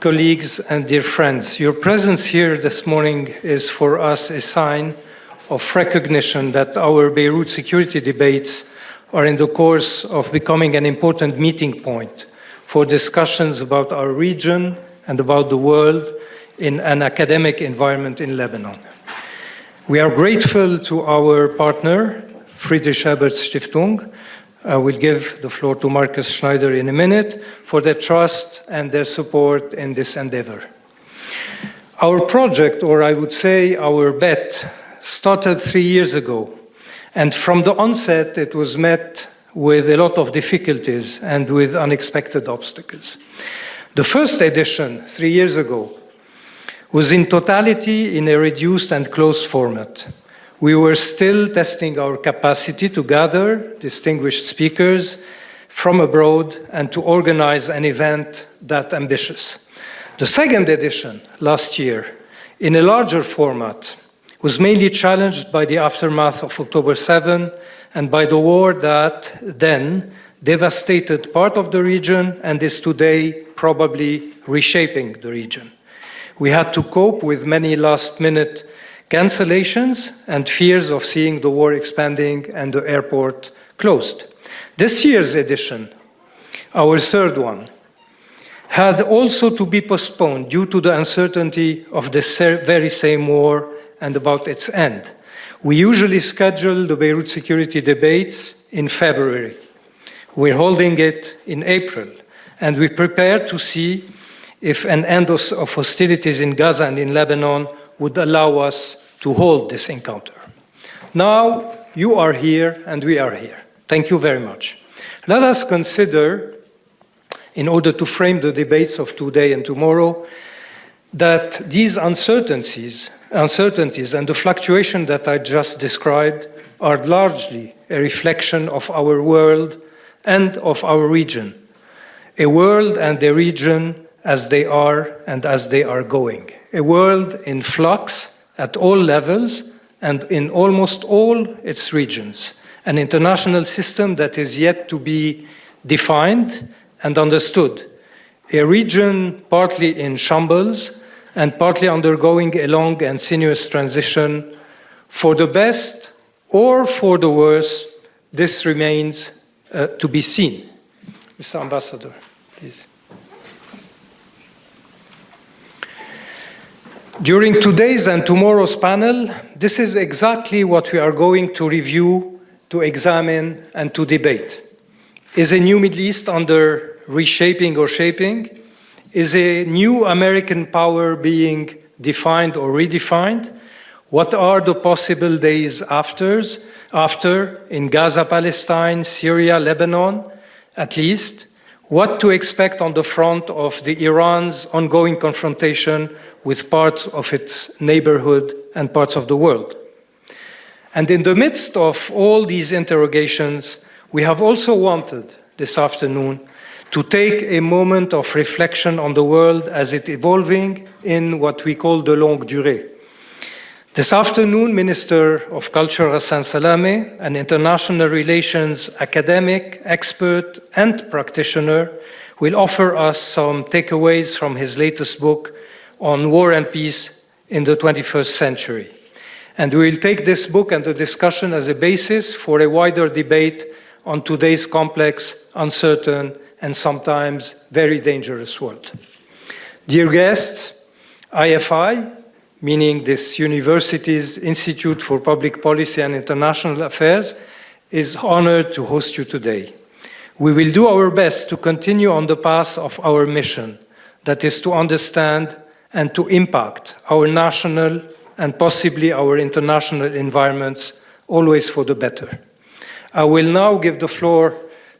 colleagues, and dear friends. Your presence here this morning is for us a sign of recognition that our Beirut security debates are in the course of becoming an important meeting point for discussions about our region and about the world in an academic environment in Lebanon. We are grateful to our partner, Friedrich Ebert Stiftung. I will give the floor to Marcus Schneider in a minute for their trust and their support in this endeavor. Our project, or I would say our bet, started 3 years ago. And from the onset, it was met with a lot of difficulties and with unexpected obstacles. The first edition, 3 years ago, was in totality in a reduced and closed format. We were still testing our capacity to gather distinguished speakers from abroad and to organize an event that ambitious. The second edition, last year, in a larger format, was mainly challenged by the aftermath of October 7 and by the war that then devastated part of the region and is today probably reshaping the region. We had to cope with many last-minute cancellations and fears of seeing the war expanding and the airport closed. This year's edition, our third one, had also to be postponed due to the uncertainty of this very same war and about its end. We usually schedule the Beirut Security Debates in February. We're holding it in April, and we prepare to see if an end of hostilities in Gaza and in Lebanon would allow us to hold this encounter. Now, you are here and we are here. Thank you very much. Let us consider, in order to frame the debates of today and tomorrow, that these uncertainties and the fluctuation that I just described are largely a reflection of our world and of our region. A world and a region as they are and as they are going. A world in flux at all levels and in almost all its regions. An international system that is yet to be defined and understood. A region partly in shambles and partly undergoing a long and sinuous transition. For the best or for the worse, this remains to be seen. Mr. Ambassador, please. During today's and tomorrow's panel, this is exactly what we are going to review, to examine, and to debate. Is a new Middle East under reshaping or shaping? Is a new American power being defined or redefined? What are the possible days after in Gaza, Palestine, Syria, Lebanon, at least? What to expect on the front of Iran's ongoing confrontation with parts of its neighborhood and parts of the world. And in the midst of all these interrogations, we have also wanted this afternoon to take a moment of reflection on the world as it's evolving in what we call the longue durée. This afternoon, Minister of Culture Hassan Salameh, an international relations academic, expert, and practitioner, will offer us some takeaways from his latest book on war and peace in the 21st century. And we will take this book and the discussion as a basis for a wider debate on today's complex, uncertain, and sometimes very dangerous world. Dear guests, IFI, meaning this university's Institute for Public Policy and International Affairs, is honored to host you today. We will do our best to continue on the path of our mission, that is to understand and to impact our national and possibly our international environments, always for the better. I will now give the floor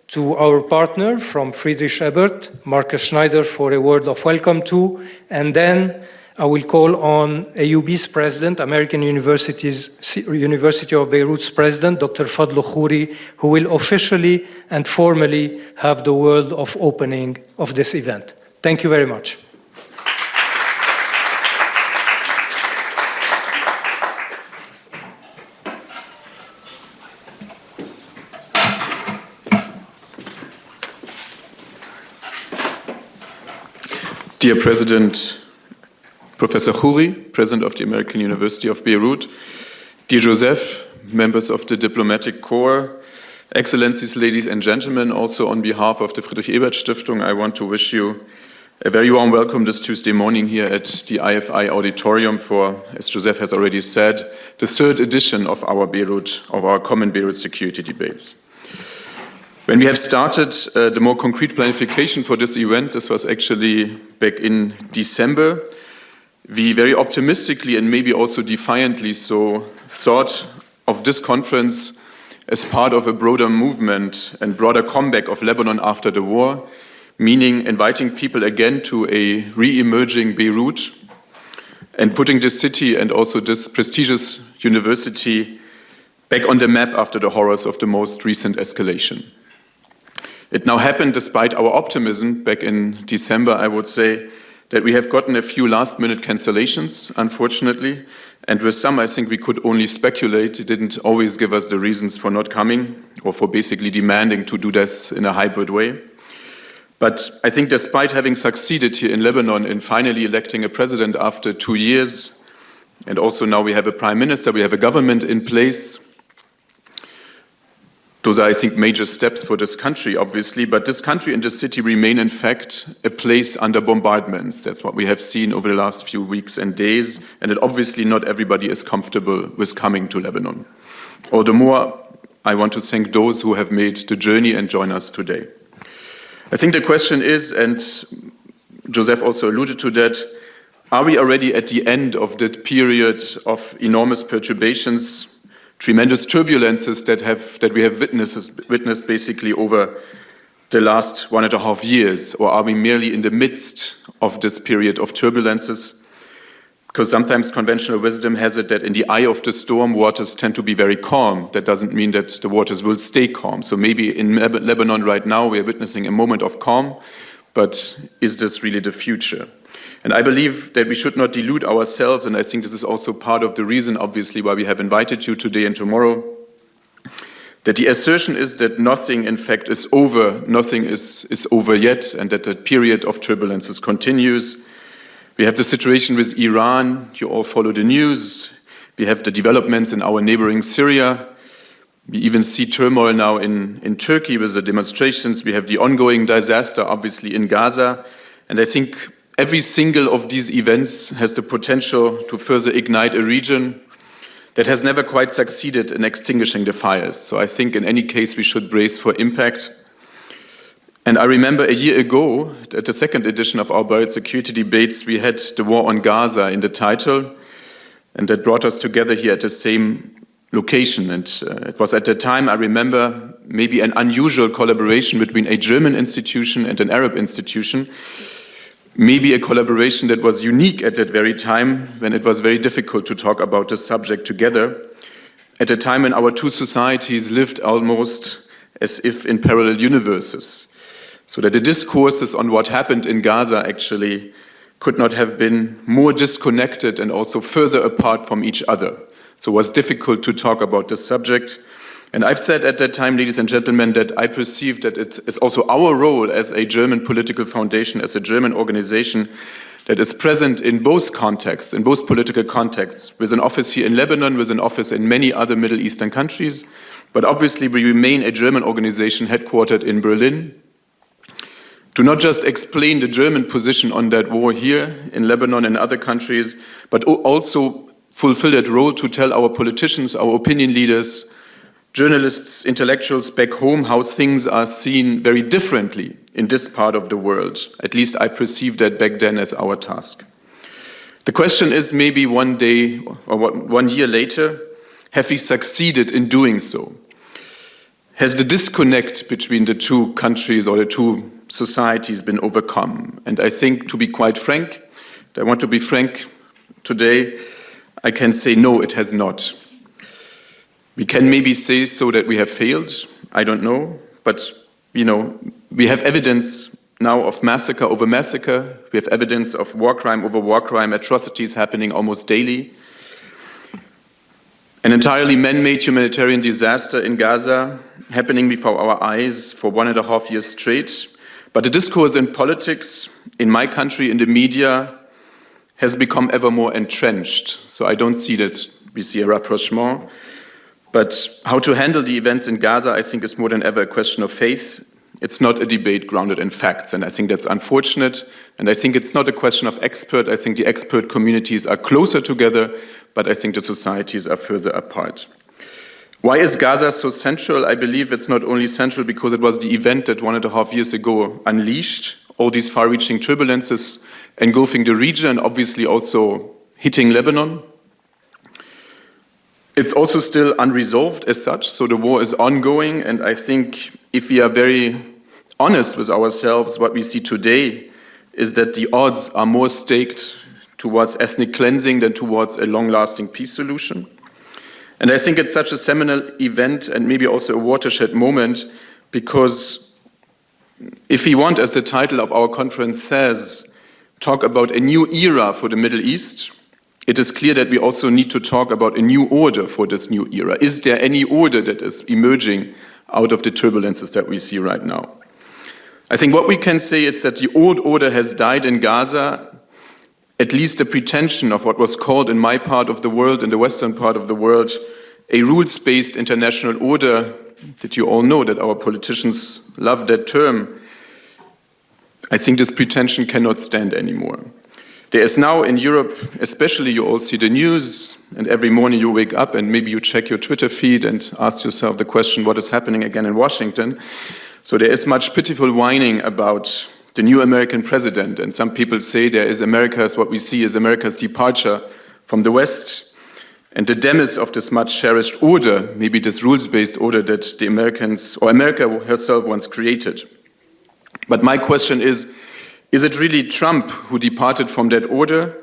to our partner from Friedrich Ebert, Marcus Schneider, for a word of welcome too, and then I will call on AUB's president, American University of Beirut's president, Dr. Fadlo Khuri, who will officially and formally have the word of opening of this event. Thank you very much. Dear President, Professor Khuri, President of the American University of Beirut, dear Joseph, members of the Diplomatic Corps, Excellencies, ladies and gentlemen, also on behalf of the Friedrich Ebert Stiftung, I want to wish you a very warm welcome this Tuesday morning here at the IFI Auditorium for, as Joseph has already said, the third edition of our common Beirut Security Debates. When we have started the more concrete planification for this event, this was actually back in December, we very optimistically and maybe also defiantly so thought of this conference as part of a broader movement and broader comeback of Lebanon after the war, meaning inviting people again to a re-emerging Beirut and putting this city and also this prestigious university back on the map after the horrors of the most recent escalation. It now happened despite our optimism back in December, I would say, that we have gotten a few last-minute cancellations, unfortunately, and with some I think we could only speculate. It didn't always give us the reasons for not coming or for basically demanding to do this in a hybrid way. But I think despite having succeeded here in Lebanon in finally electing a president after 2 years, and also now we have a prime minister, we have a government in place, those are, I think, major steps for this country, obviously, but this country and this city remain, in fact, a place under bombardments. That's what we have seen over the last few weeks and days, and that obviously not everybody is comfortable with coming to Lebanon. All the more, I want to thank those who have made the journey and join us today. I think the question is, and Joseph also alluded to that, are we already at the end of that period of enormous perturbations, tremendous turbulences that we have witnessed basically over the last 1.5 years, or are we merely in the midst of this period of turbulences? Because sometimes conventional wisdom has it that in the eye of the storm, waters tend to be very calm. That doesn't mean that the waters will stay calm. So maybe in Lebanon right now, we are witnessing a moment of calm, but is this really the future? And I believe that we should not delude ourselves, and I think this is also part of the reason, obviously, why we have invited you today and tomorrow, that the assertion is that nothing, in fact, is over, nothing is over yet, and that the period of turbulences continues. We have the situation with Iran, you all follow the news. We have the developments in our neighboring Syria. We even see turmoil now in Turkey with the demonstrations. We have the ongoing disaster, obviously, in Gaza. And I think every single of these events has the potential to further ignite a region that has never quite succeeded in extinguishing the fires. So I think in any case, we should brace for impact. And I remember a year ago, at the second edition of our Beirut Security Debates, we had the war on Gaza in the title, and that brought us together here at the same location. And it was at the time, I remember, maybe an unusual collaboration between a German institution and an Arab institution, maybe a collaboration that was unique at that very time when it was very difficult to talk about this subject together, at a time when our two societies lived almost as if in parallel universes. So that the discourses on what happened in Gaza actually could not have been more disconnected and also further apart from each other. So it was difficult to talk about this subject. And I've said at that time, ladies and gentlemen, that I perceive that it is also our role as a German political foundation, as a German organization that is present in both contexts, in both political contexts, with an office here in Lebanon, with an office in many other Middle Eastern countries. But obviously we remain a German organization headquartered in Berlin, to not just explain the German position on that war here in Lebanon and other countries, but also fulfill that role to tell our politicians, our opinion leaders, journalists, intellectuals back home how things are seen very differently in this part of the world. At least I perceived that back then as our task. The question is maybe one day or 1 year later, have we succeeded in doing so? Has the disconnect between the two countries or the two societies been overcome? And I think, to be quite frank, I want to be frank today, I can say no, it has not. We can maybe say so that we have failed, I don't know, but we have evidence now of massacre over massacre, we have evidence of war crime over war crime, atrocities happening almost daily. An entirely man-made humanitarian disaster in Gaza happening before our eyes for 1.5 years straight. But the discourse in politics, in my country, in the media, has become ever more entrenched. So I don't see that we see a rapprochement. But how to handle the events in Gaza, I think, is more than ever a question of faith. It's not a debate grounded in facts, and I think that's unfortunate. And I think it's not a question of expert. I think the expert communities are closer together, but I think the societies are further apart. Why is Gaza so central? I believe it's not only central because it was the event that 1.5 years ago unleashed all these far-reaching turbulences engulfing the region and obviously also hitting Lebanon. It's also still unresolved as such, so the war is ongoing, and I think if we are very honest with ourselves, what we see today is that the odds are more staked towards ethnic cleansing than towards a long-lasting peace solution. And I think it's such a seminal event and maybe also a watershed moment because if we want, as the title of our conference says, talk about a new era for the Middle East, it is clear that we also need to talk about a new order for this new era. Is there any order that is emerging out of the turbulences that we see right now? I think what we can say is that the old order has died in Gaza, at least the pretension of what was called in my part of the world, in the western part of the world, a rules-based international order, that you all know that our politicians love that term. I think this pretension cannot stand anymore. There is now in Europe, especially you all see the news, and every morning you wake up and maybe you check your Twitter feed and ask yourself the question, what is happening again in Washington? So there is much pitiful whining about the new American president, and some people say what we see is America's departure from the West, and the demise of this much cherished order, maybe this rules-based order that the Americans, or America herself once created. But my question is it really Trump who departed from that order,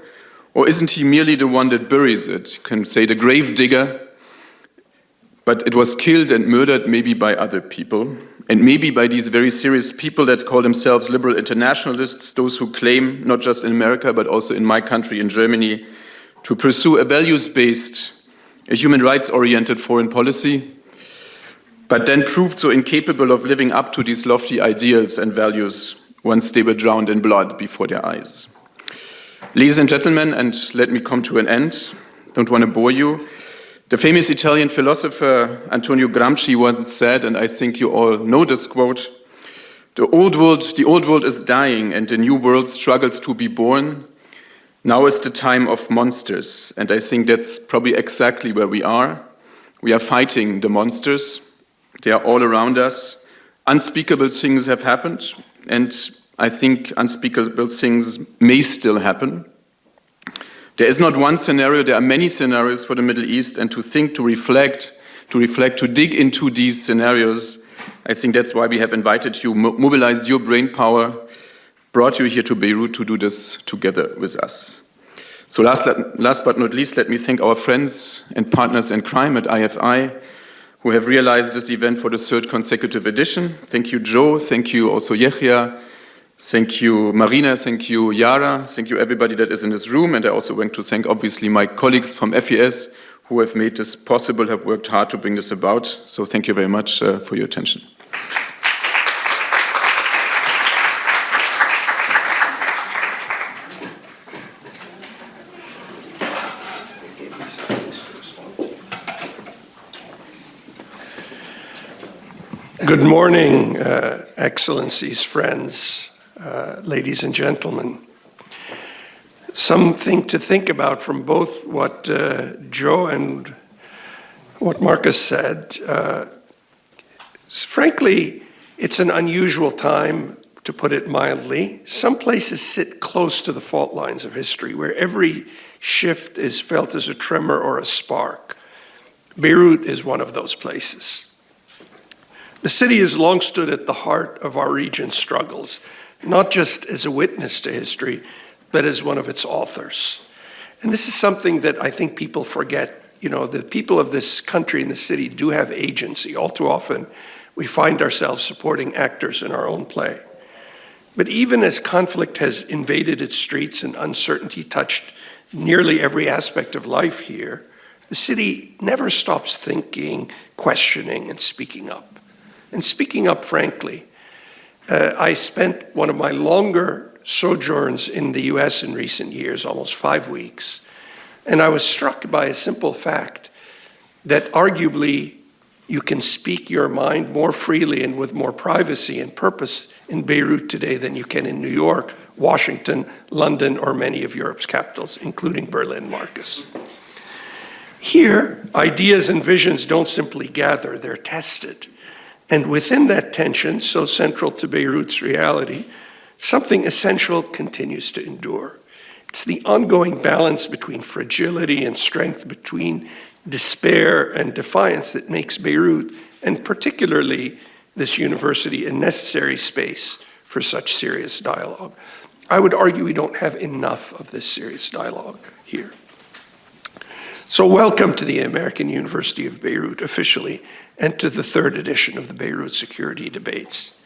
or isn't he merely the one that buries it? You can say the grave digger, but it was killed and murdered maybe by other people, and maybe by these very serious people that call themselves liberal internationalists, those who claim, not just in America, but also in my country, in Germany, to pursue a values-based, a human rights-oriented foreign policy, but then proved so incapable of living up to these lofty ideals and values once they were drowned in blood before their eyes. Ladies and gentlemen, and let me come to an end, don't want to bore you. The famous Italian philosopher Antonio Gramsci once said, and I think you all know this quote, the old world is dying and the new world struggles to be born. Now is the time of monsters, and I think that's probably exactly where we are. We are fighting the monsters. They are all around us. Unspeakable things have happened, and I think unspeakable things may still happen. There is not one scenario, there are many scenarios for the Middle East, and to think, to reflect, to dig into these scenarios, I think that's why we have invited you, mobilized your brain power, brought you here to Beirut to do this together with us. So last but not least, let me thank our friends and partners in crime at IFI, who have realized this event for the third consecutive edition. Thank you, Joe. Thank you also, Yehia. Thank you, Marina. Thank you, Yara. Thank you, everybody that is in this room. And I also want to thank, obviously, my colleagues from FES who have made this possible, have worked hard to bring this about. So thank you very much for your attention. Good morning, Excellencies, friends, ladies and gentlemen. Something to think about from both what Joe and what Marcus said. Frankly, it's an unusual time, to put it mildly. Some places sit close to the fault lines of history, where every shift is felt as a tremor or a spark. Beirut is one of those places. The city has long stood at the heart of our region's struggles, not just as a witness to history, but as one of its authors. And this is something that I think people forget. You know, the people of this country and the city do have agency. All too often, we find ourselves supporting actors in our own play. But even as conflict has invaded its streets and uncertainty touched nearly every aspect of life here, the city never stops thinking, questioning, and speaking up. And speaking up frankly. I spent one of my longer sojourns in the US in recent years, almost 5 weeks, and I was struck by a simple fact that arguably you can speak your mind more freely and with more privacy and purpose in Beirut today than you can in New York, Washington, London, or many of Europe's capitals, including Berlin, Marcus. Here, ideas and visions don't simply gather, they're tested. And within that tension, so central to Beirut's reality, something essential continues to endure. It's the ongoing balance between fragility and strength, between despair and defiance that makes Beirut, and particularly this university, a necessary space for such serious dialogue. I would argue we don't have enough of this serious dialogue here. So welcome to the American University of Beirut officially, and to the 3rd edition of the Beirut Security Debates.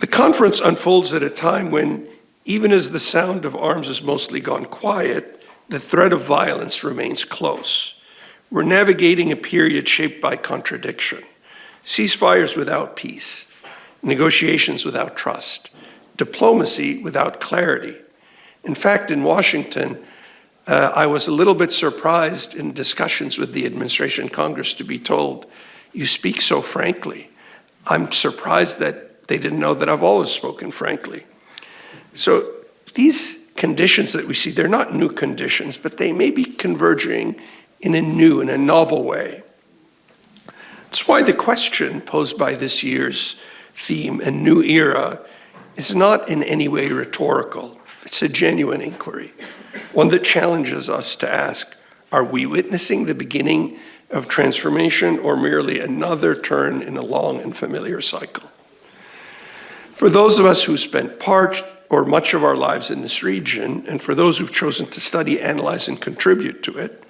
The conference unfolds at a time when, even as the sound of arms has mostly gone quiet, the threat of violence remains close. We're navigating a period shaped by contradiction, ceasefires without peace, negotiations without trust, diplomacy without clarity. In fact, in Washington, I was a little bit surprised in discussions with the administration and Congress to be told, "You speak so frankly." I'm surprised that they didn't know that I've always spoken frankly. So these conditions that we see, they're not new conditions, but they may be converging in a new and a novel way. That's why the question posed by this year's theme, a new era, is not in any way rhetorical. It's a genuine inquiry, one that challenges us to ask, are we witnessing the beginning of transformation or merely another turn in a long and familiar cycle? For those of us who spent part or much of our lives in this region, and for those who've chosen to study, analyze, and contribute to it,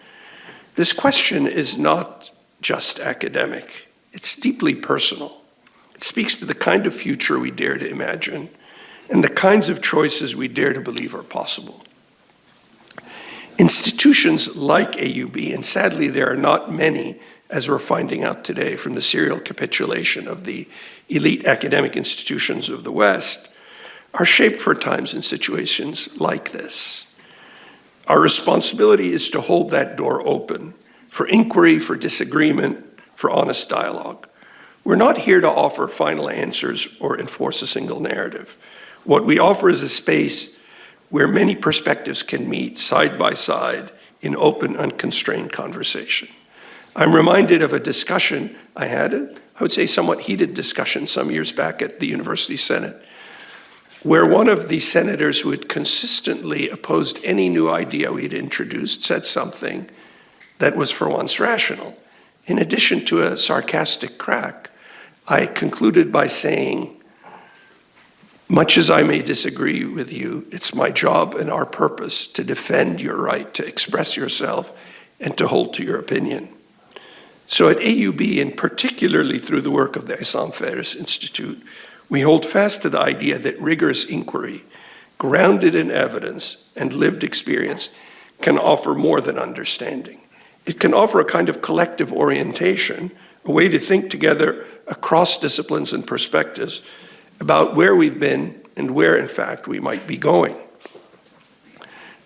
this question is not just academic. It's deeply personal. It speaks to the kind of future we dare to imagine and the kinds of choices we dare to believe are possible. Institutions like AUB, and sadly there are not many, as we're finding out today from the serial capitulation of the elite academic institutions of the West, are shaped for times and situations like this. Our responsibility is to hold that door open for inquiry, for disagreement, for honest dialogue. We're not here to offer final answers or enforce a single narrative. What we offer is a space where many perspectives can meet side by side in open, unconstrained conversation. I'm reminded of a discussion I had, I would say somewhat heated discussion some years back at the University Senate, where one of the senators who had consistently opposed any new idea we had introduced said something that was for once rational. In addition to a sarcastic crack, I concluded by saying, much as I may disagree with you, it's my job and our purpose to defend your right to express yourself and to hold to your opinion. So at AUB, and particularly through the work of the Issam Ferris Institute, we hold fast to the idea that rigorous inquiry, grounded in evidence and lived experience, can offer more than understanding. It can offer a kind of collective orientation, a way to think together across disciplines and perspectives about where we've been and where, in fact, we might be going.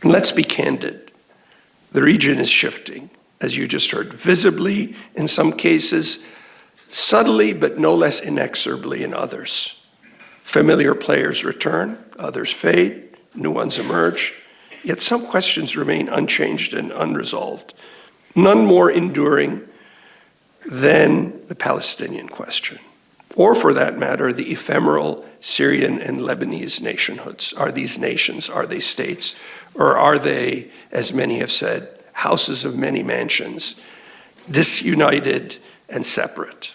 And let's be candid. The region is shifting, as you just heard, visibly in some cases, subtly but no less inexorably in others. Familiar players return, others fade, new ones emerge, yet some questions remain unchanged and unresolved, none more enduring than the Palestinian question, or for that matter, the ephemeral Syrian and Lebanese nationhoods. Are these nations, are they states, or are they, as many have said, houses of many mansions, disunited and separate?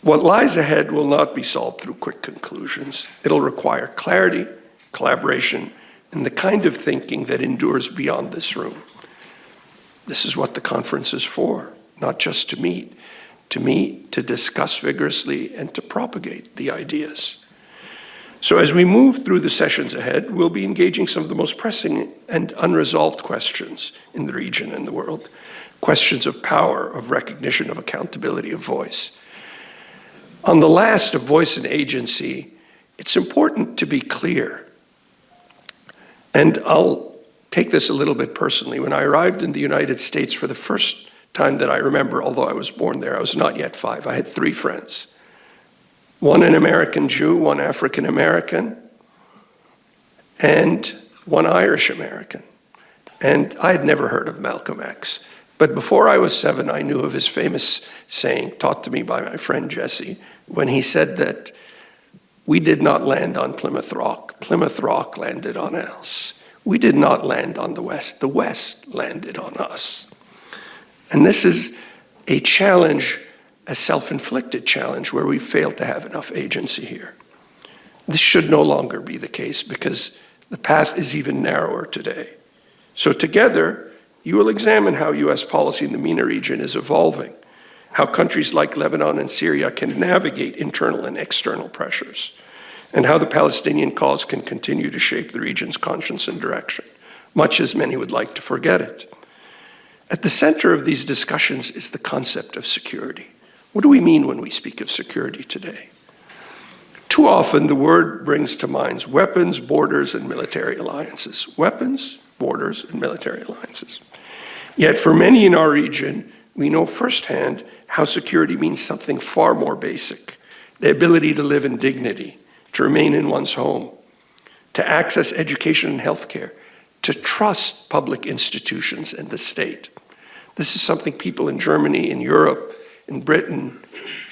What lies ahead will not be solved through quick conclusions. It'll require clarity, collaboration, and the kind of thinking that endures beyond this room. This is what the conference is for, not just to meet, to discuss vigorously, and to propagate the ideas. So as we move through the sessions ahead, we'll be engaging some of the most pressing and unresolved questions in the region and the world. Questions of power, of recognition, of accountability, of voice. On the last of voice and agency, it's important to be clear. And I'll take this a little bit personally. When I arrived in the United States for the first time that I remember, although I was born there, I was not yet 5. I had 3 friends. One an American Jew, one African American, and one Irish American. And I had never heard of Malcolm X. But before I was 7, I knew of his famous saying, taught to me by my friend Jesse, when he said that we did not land on Plymouth Rock. Plymouth Rock landed on us. We did not land on the West. The West landed on us. And this is a challenge, a self-inflicted challenge, where we failed to have enough agency here. This should no longer be the case because the path is even narrower today. So together, you will examine how US policy in the MENA region is evolving, how countries like Lebanon and Syria can navigate internal and external pressures, and how the Palestinian cause can continue to shape the region's conscience and direction, much as many would like to forget it. At the center of these discussions is the concept of security. What do we mean when we speak of security today? Too often, the word brings to mind weapons, borders, and military alliances. Weapons, borders, and military alliances. Yet for many in our region, we know firsthand how security means something far more basic: the ability to live in dignity, to remain in one's home, to access education and healthcare, to trust public institutions and the state. This is something people in Germany, in Europe, in Britain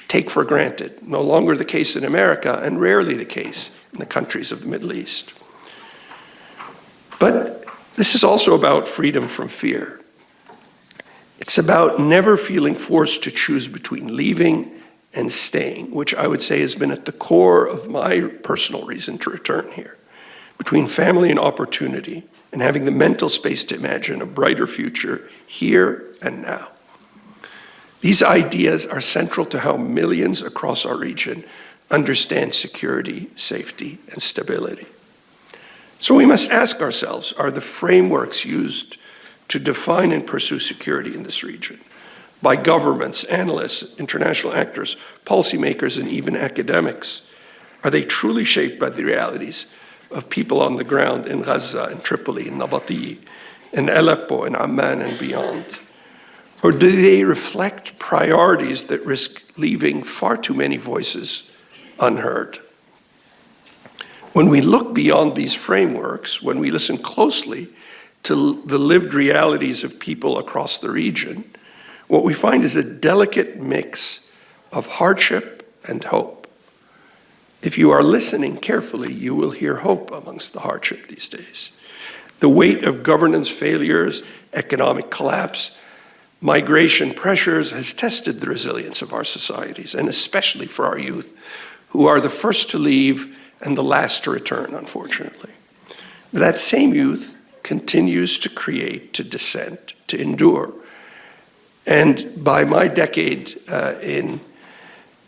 take for granted. No longer the case in America, and rarely the case in the countries of the Middle East. But this is also about freedom from fear. It's about never feeling forced to choose between leaving and staying, which I would say has been at the core of my personal reason to return here, between family and opportunity, and having the mental space to imagine a brighter future here and now. These ideas are central to how millions across our region understand security, safety, and stability. So we must ask ourselves, are the frameworks used to define and pursue security in this region by governments, analysts, international actors, policymakers, and even academics, are they truly shaped by the realities of people on the ground in Gaza and Tripoli and Nabati, in Aleppo and Amman and beyond? Or do they reflect priorities that risk leaving far too many voices unheard? When we look beyond these frameworks, when we listen closely to the lived realities of people across the region, what we find is a delicate mix of hardship and hope. If you are listening carefully, you will hear hope amongst the hardship these days. The weight of governance failures, economic collapse, migration pressures has tested the resilience of our societies, and especially for our youth, who are the first to leave and the last to return, unfortunately. But that same youth continues to create, to dissent, to endure. And by my decade in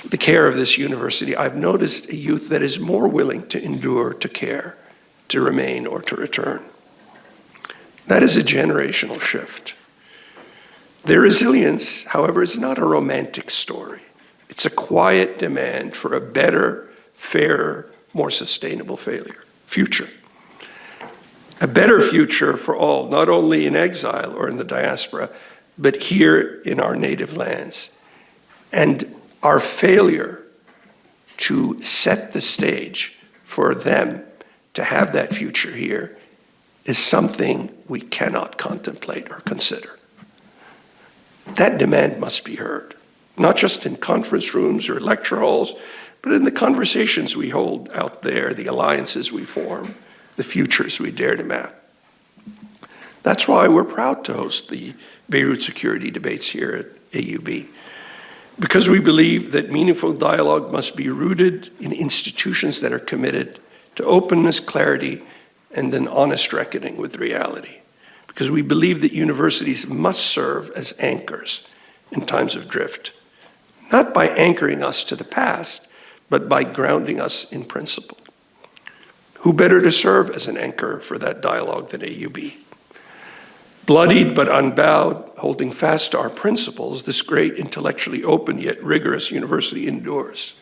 the care of this university, I've noticed a youth that is more willing to endure, to care, to remain, or to return. That is a generational shift. Their resilience, however, is not a romantic story. It's a quiet demand for a better, fairer, more sustainable future. A better future for all, not only in exile or in the diaspora, but here in our native lands. And our failure to set the stage for them to have that future here is something we cannot contemplate or consider. That demand must be heard, not just in conference rooms or lecture halls, but in the conversations we hold out there, the alliances we form, the futures we dare to map. That's why we're proud to host the Beirut Security Debates here at AUB, because we believe that meaningful dialogue must be rooted in institutions that are committed to openness, clarity, and an honest reckoning with reality. Because we believe that universities must serve as anchors in times of drift, not by anchoring us to the past, but by grounding us in principle. Who better to serve as an anchor for that dialogue than AUB? Bloodied but unbowed, holding fast to our principles, this great intellectually open yet rigorous university endures.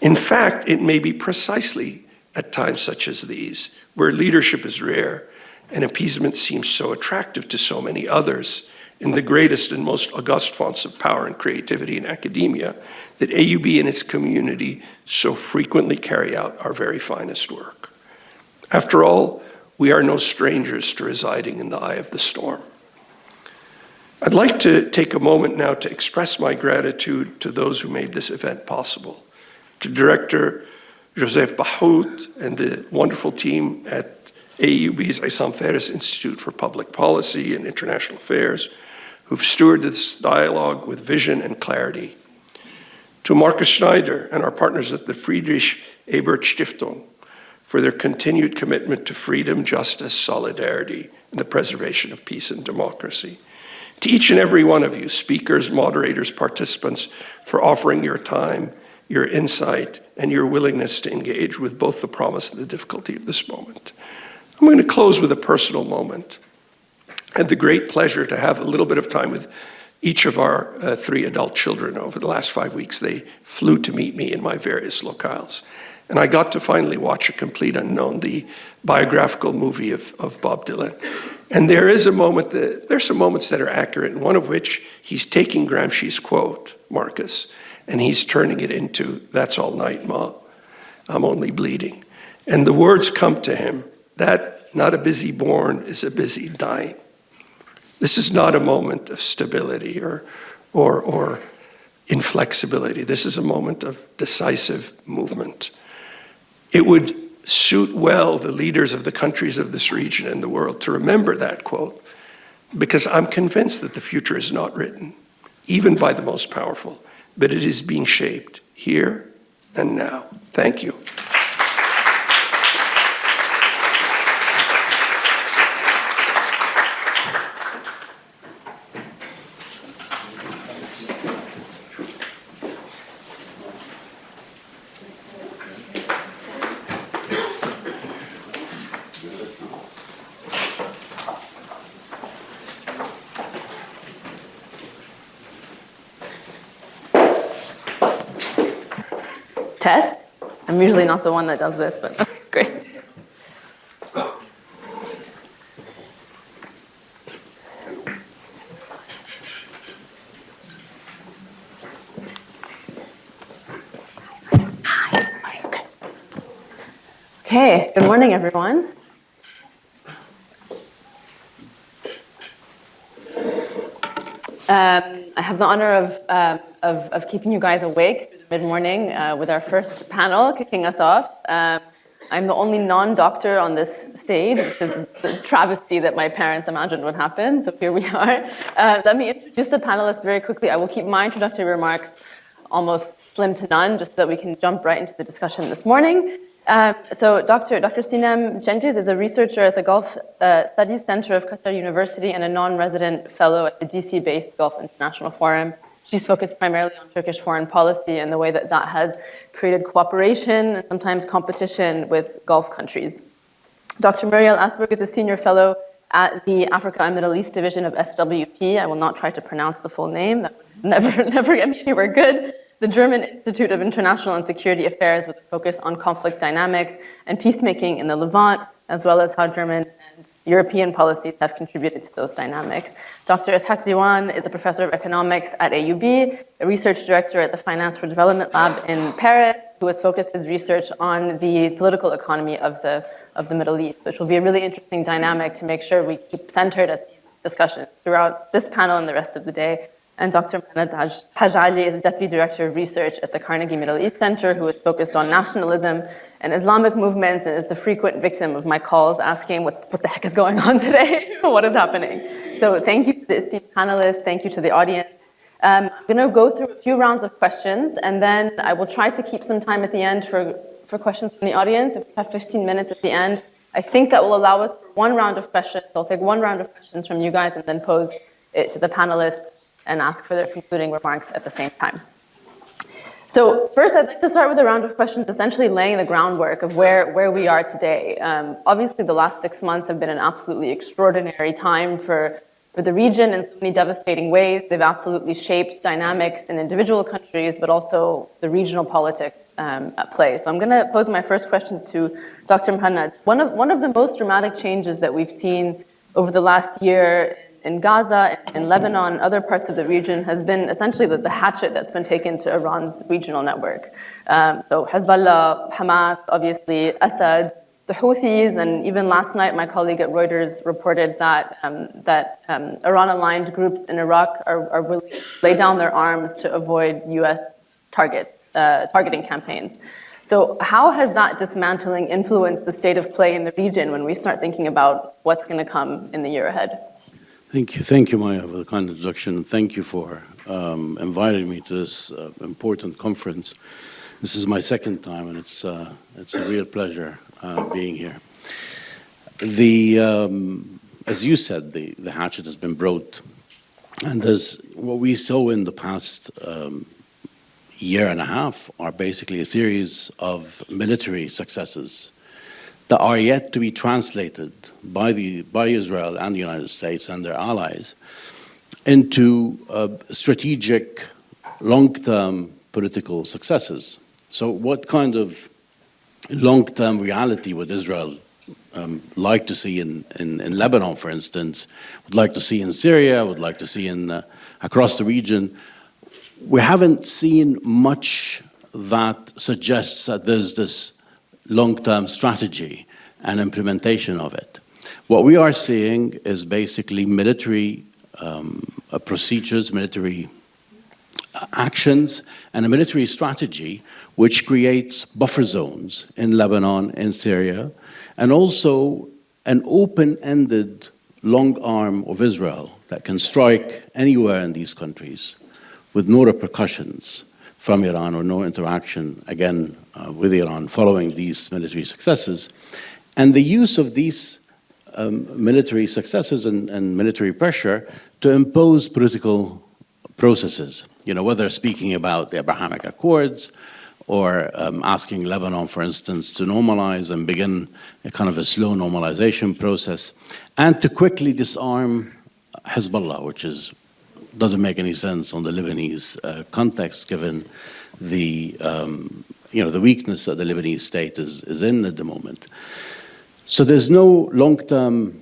In fact, it may be precisely at times such as these, where leadership is rare and appeasement seems so attractive to so many others in the greatest and most august fonts of power and creativity in academia, that AUB and its community so frequently carry out our very finest work. After all, we are no strangers to residing in the eye of the storm. I'd like to take a moment now to express my gratitude to those who made this event possible, to Director Joseph Bahout and the wonderful team at AUB's Issam Fares Institute for Public Policy and International Affairs, who've stewarded this dialogue with vision and clarity. To Marcus Schneider and our partners at the Friedrich Ebert Stiftung for their continued commitment to freedom, justice, solidarity, and the preservation of peace and democracy. To each and every one of you, speakers, moderators, participants, for offering your time, your insight, and your willingness to engage with both the promise and the difficulty of this moment. I'm going to close with a personal moment. I had the great pleasure to have a little bit of time with each of our 3 adult children over the last 5 weeks. They flew to meet me in my various locales. And I got to finally watch A Complete Unknown, the biographical movie of Bob Dylan. And there's some moments that are accurate, and one of which he's taking Gramsci's quote, Marcus, and he's turning it into, "That's all night, Ma, I'm only bleeding." And the words come to him, that not a busy born is a busy dying. This is not a moment of stability or inflexibility. This is a moment of decisive movement. It would suit well the leaders of the countries of this region and the world to remember that quote, because I'm convinced that the future is not written, even by the most powerful, but it is being shaped here and now. Thank you. Test. I'm usually not the one that does this, but okay, great. Okay, good morning, everyone. I have the honor of keeping you guys awake through the mid-morning with our first panel kicking us off. I'm the only non-doctor on this stage, which is the travesty that my parents imagined would happen, so here we are. Let me introduce the panelists very quickly. I will keep my introductory remarks almost slim to none, just so that we can jump right into the discussion this morning. So Dr. Sinem Cengiz is a researcher at the Gulf Studies Center of Qatar University and a non-resident fellow at the DC-based Gulf International Forum. She's focused primarily on Turkish foreign policy and the way that that has created cooperation and sometimes competition with Gulf countries. Dr. Muriel Asseburg is a senior fellow at the Africa and Middle East Division of SWP. I will not try to pronounce the full name. That would never get me anywhere good. The German Institute of International and Security Affairs with a focus on conflict dynamics and peacemaking in the Levant, as well as how German and European policies have contributed to those dynamics. Dr. Ishac Diwan is a professor of economics at AUB, a research director at the Finance for Development Lab in Paris, who has focused his research on the political economy of the Middle East, which will be a really interesting dynamic to make sure we keep centered at these discussions throughout this panel and the rest of the day. And Dr. Mohanad Hage Ali is Deputy Director of Research at the Carnegie Middle East Center, who is focused on nationalism and Islamic movements and is the frequent victim of my calls asking what the heck is going on today? What is happening? So thank you to the esteemed panelists. Thank you to the audience. I'm going to go through a few rounds of questions, and then I will try to keep some time at the end for questions from the audience. If we have 15 minutes at the end, I think that will allow us for one round of questions. I'll take one round of questions from you guys and then pose it to the panelists and ask for their concluding remarks at the same time. So first, I'd like to start with a round of questions, essentially laying the groundwork of where we are today. Obviously, the last 6 months have been an absolutely extraordinary time for for the region in so many devastating ways. They've absolutely shaped dynamics in individual countries, but also the regional politics at play. So I'm going to pose my first question to Dr. Mohanad. One of the most dramatic changes that we've seen over the last year in Gaza, in Lebanon, and other parts of the region has been essentially the hatchet that's been taken to Iran's regional network. So Hezbollah, Hamas, obviously, Assad, the Houthis, and even last night, my colleague at Reuters reported that Iran-aligned groups in Iraq are willing to lay down their arms to avoid U.S. targeting campaigns. So how has that dismantling influenced the state of play in the region when we start thinking about what's going to come in the year ahead? Thank you, Maya, for the kind introduction. Thank you for inviting me to this important conference. This is my second time, and it's a real pleasure being here. As you said, the hatchet has been brought, and as what we saw in the past year and a half are basically a series of military successes that are yet to be translated by Israel and the United States and their allies into strategic, long-term political successes. So what kind of long-term reality would Israel like to see in Lebanon, for instance, would like to see in Syria, would like to see across the region? We haven't seen much that suggests that there's this long-term strategy and implementation of it. What we are seeing is basically military procedures, military actions, and a military strategy which creates buffer zones in Lebanon and Syria, and also an open-ended long arm of Israel that can strike anywhere in these countries with no repercussions from Iran or no interaction, again, with Iran following these military successes. And the use of these military successes and military pressure to impose political processes, whether speaking about the Abrahamic Accords or asking Lebanon, for instance, to normalize and begin a kind of a slow normalization process, and to quickly disarm Hezbollah, which doesn't make any sense on the Lebanese context, given the weakness that the Lebanese state is in at the moment. So there's no long-term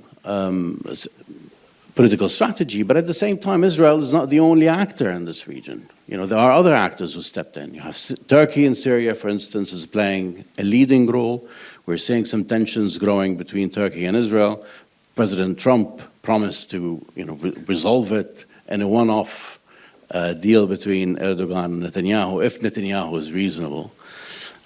political strategy, but at the same time, Israel is not the only actor in this region. There are other actors who stepped in. You have Turkey in Syria, for instance, is playing a leading role. We're seeing some tensions growing between Turkey and Israel. President Trump promised to, resolve it in a one-off deal between Erdogan and Netanyahu, if Netanyahu is reasonable.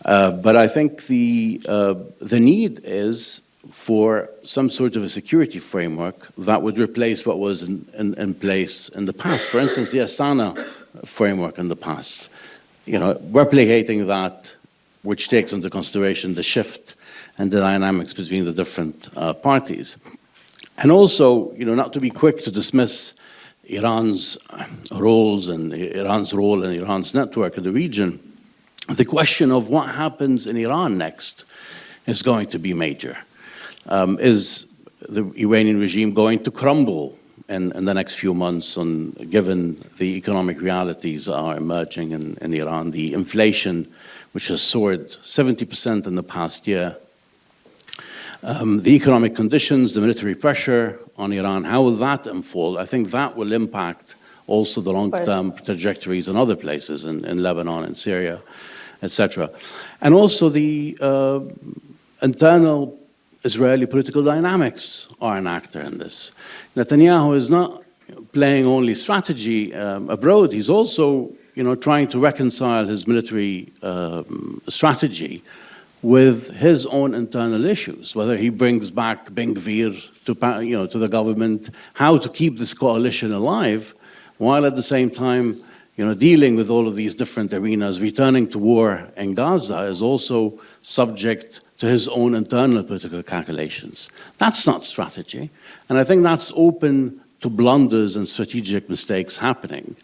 But I think the need is for some sort of a security framework that would replace what was in place in the past. For instance, the Astana framework in the past, replicating that, which takes into consideration the shift and the dynamics between the different parties. And also, not to be quick to dismiss Iran's roles and Iran's role in Iran's network in the region. The question of what happens in Iran next is going to be major. Is the Iranian regime going to crumble in the next few months, given the economic realities that are emerging in Iran, the inflation, which has soared 70% in the past year, the economic conditions, the military pressure on Iran, how will that unfold? I think that will impact also the long-term trajectories in other places, in Lebanon and Syria, etc. And also the internal Israeli political dynamics are an actor in this. Netanyahu is not playing only strategy abroad, he's also trying to reconcile his military strategy with his own internal issues, whether he brings back Ben Gvir to the government, how to keep this coalition alive, while at the same time, dealing with all of these different arenas. Returning to war in Gaza is also subject to his own internal political calculations. That's not strategy, and I think that's open to blunders and strategic mistakes happening.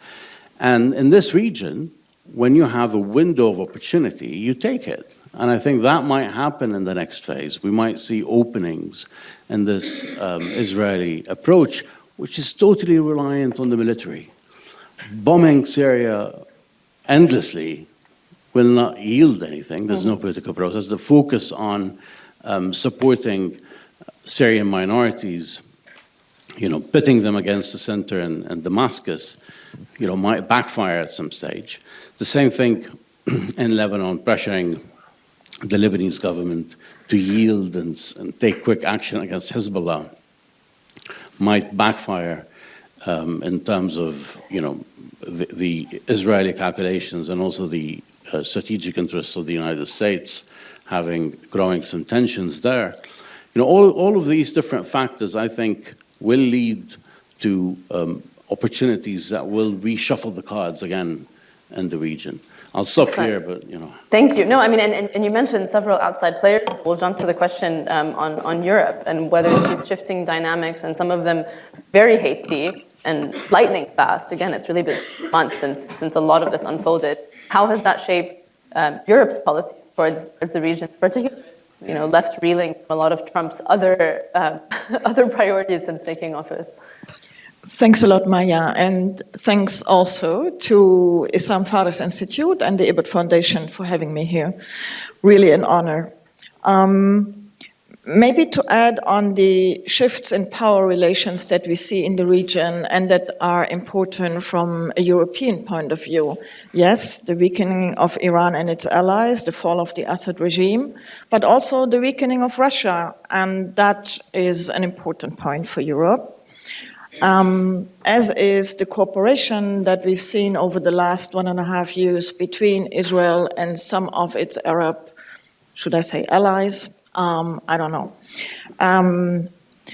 And in this region, when you have a window of opportunity, you take it. And I think that might happen in the next phase. We might see openings in this Israeli approach, which is totally reliant on the military. Bombing Syria endlessly will not yield anything. There's no political process. The focus on supporting Syrian minorities, pitting them against the center in Damascus, might backfire at some stage. The same thing in Lebanon, pressuring the Lebanese government to yield and take quick action against Hezbollah might backfire in terms of, the Israeli calculations and also the strategic interests of the United States growing some tensions there. All of these different factors, I think, will lead to opportunities that will reshuffle the cards again in the region. I'll stop here, but Thank you. No, I mean, and you mentioned several outside players. We'll jump to the question on Europe and whether these shifting dynamics, and some of them very hasty and lightning fast. Again, it's really been months since a lot of this unfolded. How has that shaped Europe's policies towards the region, particularly left reeling from a lot of Trump's other priorities since taking office? Thanks a lot, Maya, and thanks also to Islam Fares Institute and the Ibert Foundation for having me here. Really an honor. Maybe to add on the shifts in power relations that we see in the region and that are important from a European point of view. Yes, the weakening of Iran and its allies, the fall of the Assad regime, but also the weakening of Russia, and that is an important point for Europe. As is the cooperation that we've seen over the last 1.5 years between Israel and some of its Arab, should I say allies? I don't know.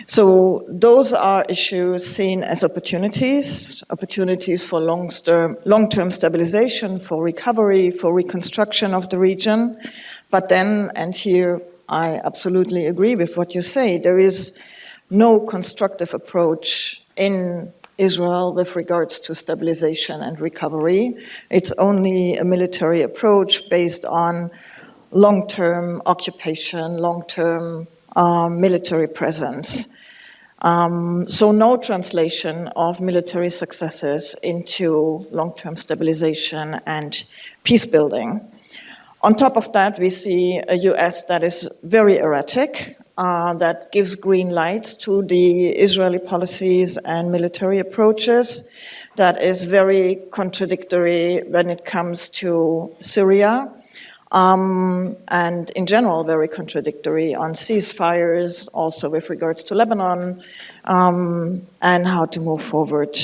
So those are issues seen as opportunities for long-term stabilization, for recovery, for reconstruction of the region. But then, and here I absolutely agree with what you say, there is no constructive approach in Israel with regards to stabilization and recovery. It's only a military approach based on long-term occupation, long-term military presence. So no translation of military successes into long-term stabilization and peace building. On top of that, we see a US that is very erratic, that gives green lights to the Israeli policies and military approaches, that is very contradictory when it comes to Syria, and in general very contradictory on ceasefires, also with regards to Lebanon, and how to move forward.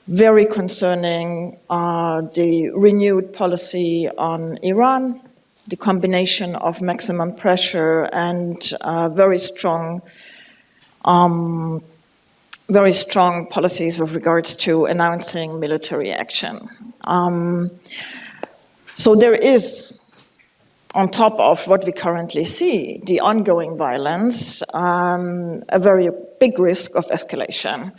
Very concerning the renewed policy on Iran, the combination of maximum pressure and very strong policies with regards to announcing military action. So there is, on top of what we currently see, the ongoing violence, a very big risk of escalation.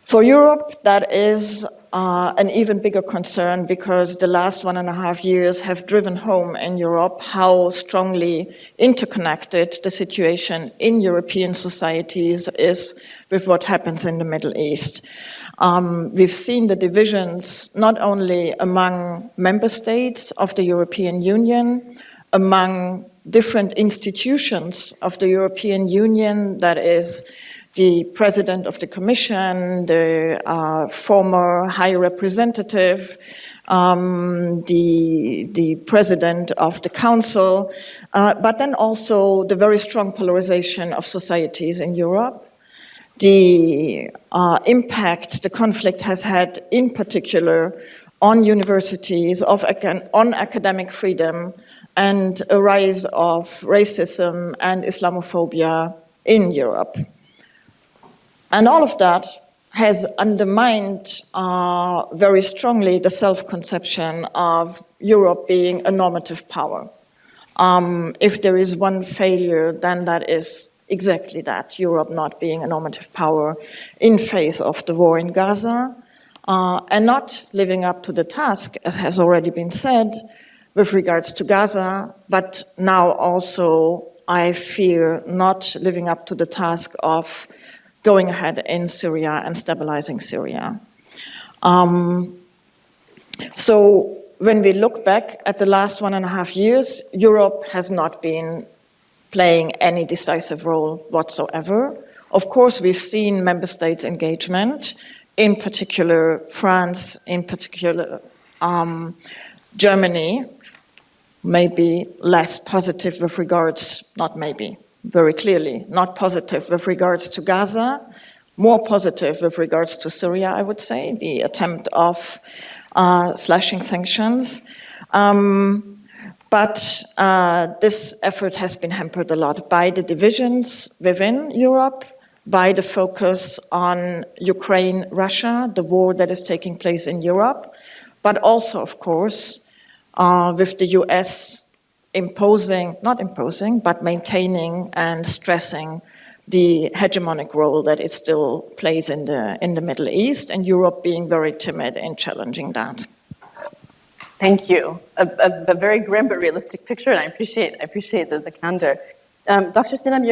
For Europe, that is an even bigger concern, because the last 1.5 years have driven home in Europe how strongly interconnected the situation in European societies is with what happens in the Middle East. We've seen the divisions not only among member states of the European Union, among different institutions of the European Union, that is the President of the Commission, the former High Representative, the President of the Council, but then also the very strong polarization of societies in Europe. The impact the conflict has had, in particular, on universities, on academic freedom, and a rise of racism and Islamophobia in Europe. And all of that has undermined very strongly the self-conception of Europe being a normative power. If there is one failure, then that is exactly that, Europe not being a normative power in face of the war in Gaza, and not living up to the task, as has already been said, with regards to Gaza, but now also, I fear, not living up to the task of going ahead in Syria and stabilizing Syria. So when we look back at the last 1.5 years, Europe has not been playing any decisive role whatsoever. Of course, we've seen member states' engagement, in particular France, in particular Germany, maybe less positive with regards, not maybe, very clearly, not positive with regards to Gaza, more positive with regards to Syria, I would say, the attempt of slashing sanctions. But this effort has been hampered a lot by the divisions within Europe, by the focus on Ukraine, Russia, the war that is taking place in Europe, but also, of course, with the US not imposing, but maintaining and stressing the hegemonic role that it still plays in the Middle East, and Europe being very timid in challenging that. Thank you. A very grim but realistic picture, and I appreciate the candor. Dr. Sinem,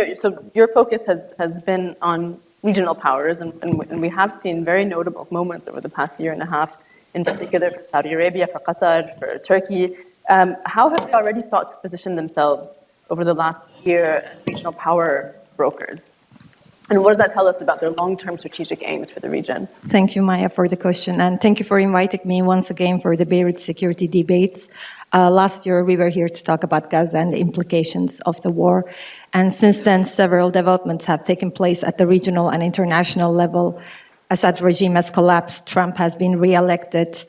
your focus has been on regional powers, and we have seen very notable moments over the past 1.5 years, in particular for Saudi Arabia, for Qatar, for Turkey. How have they already sought to position themselves over the last year as regional power brokers? And what does that tell us about their long-term strategic aims for the region? Thank you, Maya, for the question. And thank you for inviting me once again for the Beirut Security Debates. Last year, we were here to talk about Gaza and the implications of the war. And since then, several developments have taken place at the regional and international level. Assad regime has collapsed, Trump has been re-elected,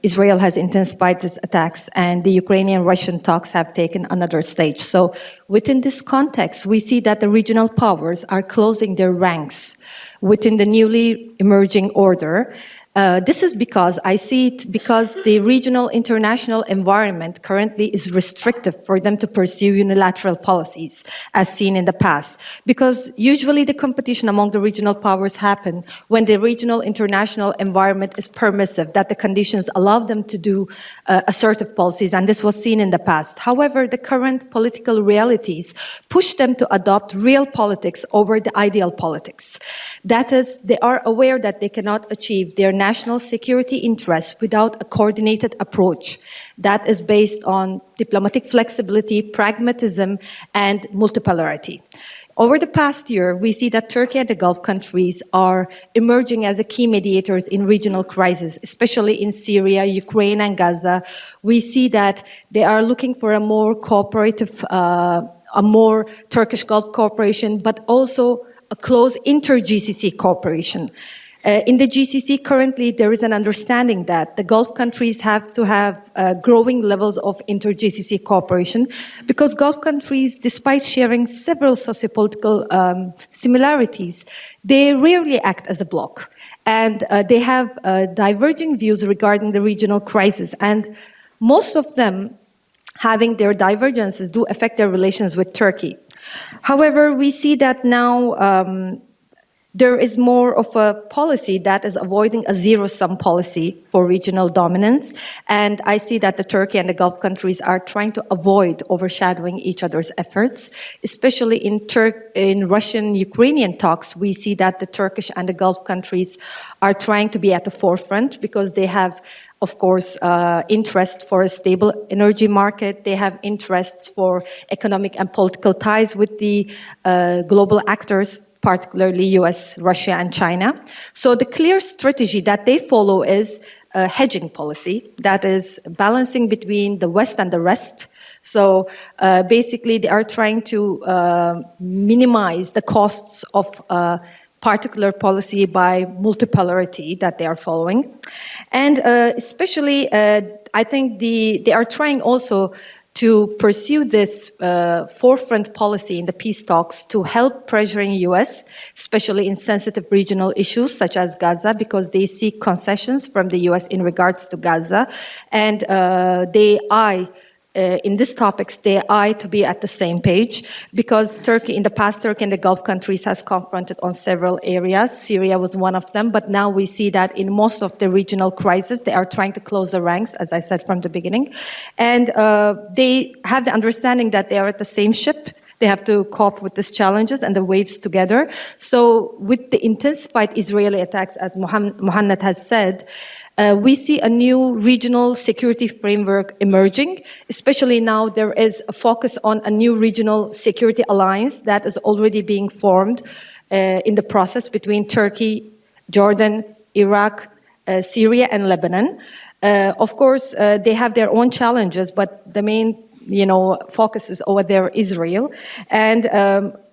Israel has intensified its attacks, and the Ukrainian-Russian talks have taken another stage. So within this context, we see that the regional powers are closing their ranks within the newly emerging order. This is because I see it because the regional international environment currently is restrictive for them to pursue unilateral policies as seen in the past. Because usually the competition among the regional powers happen when the regional international environment is permissive, that the conditions allow them to do assertive policies, and this was seen in the past. However, the current political realities push them to adopt real politics over the ideal politics. That is, they are aware that they cannot achieve their national security interests without a coordinated approach that is based on diplomatic flexibility, pragmatism, and multipolarity. Over the past year, we see that Turkey and the Gulf countries are emerging as a key mediators in regional crises, especially in Syria, Ukraine, and Gaza. We see that they are looking for a more cooperative, a more Turkish Gulf cooperation, but also a close inter-GCC cooperation. In the GCC, currently, there is an understanding that the Gulf countries have to have growing levels of inter-GCC cooperation because Gulf countries, despite sharing several sociopolitical similarities, they rarely act as a bloc. And they have diverging views regarding the regional crisis. And most of them, having their divergences, do affect their relations with Turkey. However, we see that now there is more of a policy that is avoiding a zero-sum policy for regional dominance. And I see that the Turkey and the Gulf countries are trying to avoid overshadowing each other's efforts. Especially in Russian-Ukrainian talks, we see that the Turkish and the Gulf countries are trying to be at the forefront because they have, of course, interest for a stable energy market. They have interests for economic and political ties with the global actors, particularly US, Russia, and China. So the clear strategy that they follow is a hedging policy that is balancing between the West and the rest. So basically, they are trying to minimize the costs of particular policy by multipolarity that they are following. And especially, I think they are trying also to pursue this forefront policy in the peace talks to help pressuring US, especially in sensitive regional issues such as Gaza, because they seek concessions from the US in regards to Gaza. And in these topics, they eye to be at the same page because Turkey, in the past, Turkey and the Gulf countries has confronted on several areas. Syria was one of them, but now we see that in most of the regional crises, they are trying to close the ranks, as I said from the beginning. And they have the understanding that they are at the same ship They have to cope with these challenges and the waves together. So with the intensified Israeli attacks, as Mohanad has said, we see a new regional security framework emerging, especially now there is a focus on a new regional security alliance that is already being formed in the process between Turkey, Jordan, Iraq, Syria, and Lebanon. Of course, they have their own challenges, but the main focus is over there Israel. And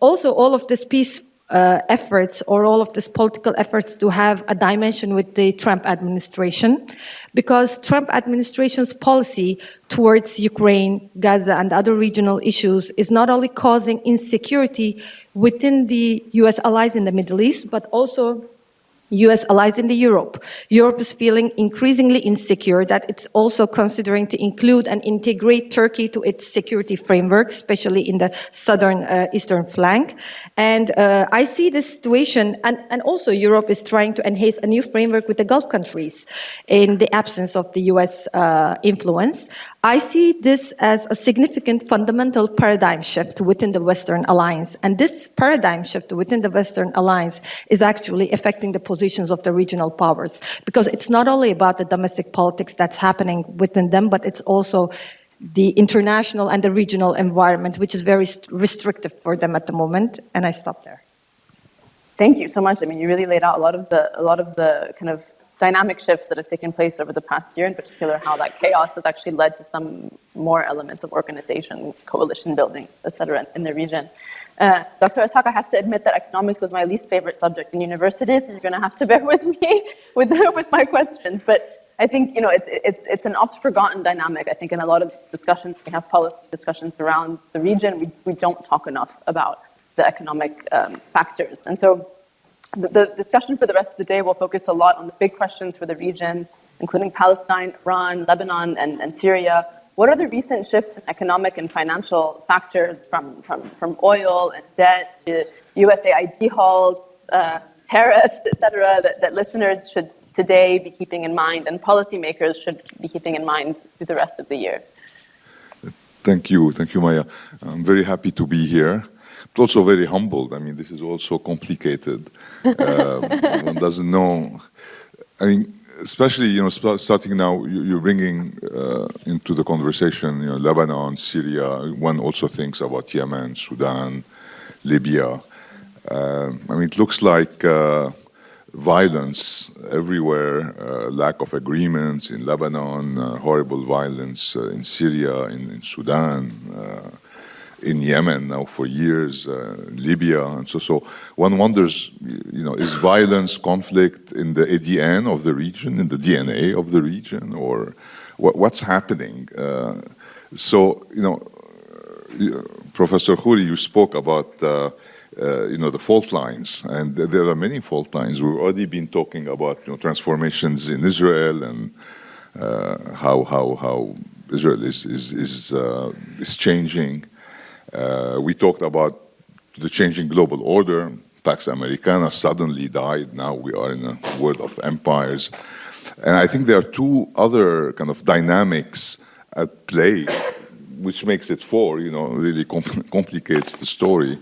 also all of this peace efforts or all of these political efforts to have a dimension with the Trump administration, because Trump administration's policy towards Ukraine, Gaza, and other regional issues is not only causing insecurity within the US allies in the Middle East, but also US allies in Europe. Europe is feeling increasingly insecure that it's also considering to include and integrate Turkey to its security framework, especially in the southern eastern flank. And I see this situation, and also Europe is trying to enhance a new framework with the Gulf countries in the absence of the US influence. I see this as a significant fundamental paradigm shift within the Western alliance. And this paradigm shift within the Western alliance is actually affecting the positions of the regional powers, because it's not only about the domestic politics that's happening within them, but it's also the international and the regional environment, which is very restrictive for them at the moment. And I stop there. Thank you so much. I mean, you really laid out a lot of the kind of dynamic shifts that have taken place over the past year, in particular how that chaos has actually led to some more elements of organization, coalition building, et cetera, in the region. Dr. Ishac, I have to admit that economics was my least favorite subject in university, so you're going to have to bear with me with my questions. But I think it's an oft forgotten dynamic. I think in a lot of discussions, we have policy discussions around the region, we don't talk enough about the economic factors. And so the discussion for the rest of the day will focus a lot on the big questions for the region, including Palestine, Iran, Lebanon, and Syria. What are the recent shifts in economic and financial factors from oil and debt to USAID halts, tariffs, et cetera, that listeners should today be keeping in mind and policymakers should be keeping in mind through the rest of the year? Thank you, Maya. I'm very happy to be here. But also very humbled. I mean, this is also complicated. One doesn't know. I mean, especially, starting now, you're bringing into the conversation, Lebanon, Syria. One also thinks about Yemen, Sudan, Libya. I mean, it looks like violence everywhere, lack of agreements in Lebanon, horrible violence in Syria, in Sudan, in Yemen now for years, Libya, and so one wonders, is violence, conflict in the ADN of the region, in the DNA of the region, or what's happening? Professor Khuri, you spoke about the fault lines, and there are many fault lines. We've already been talking about transformations in Israel and how Israel is changing. We talked about the changing global order. Pax Americana suddenly died. Now we are in a world of empires. And I think there are two other kind of dynamics at play, which makes it really complicates the story.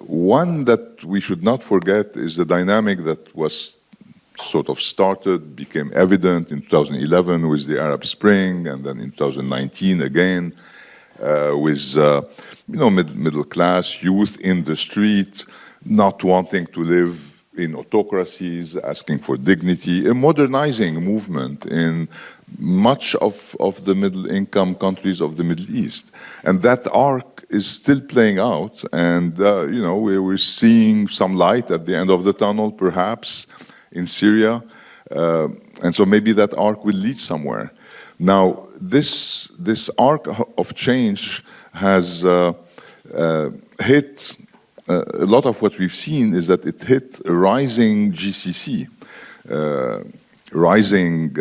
One that we should not forget is the dynamic that was sort of started, became evident in 2011 with the Arab Spring, and then in 2019 again, with middle class youth in the street, not wanting to live in autocracies, asking for dignity, a modernizing movement in much of the middle income countries of the Middle East. And that arc is still playing out, and we're seeing some light at the end of the tunnel, perhaps in Syria, and so maybe that arc will lead somewhere. Now, this arc of change has hit, a lot of what we've seen is that it hit a rising GCC, rising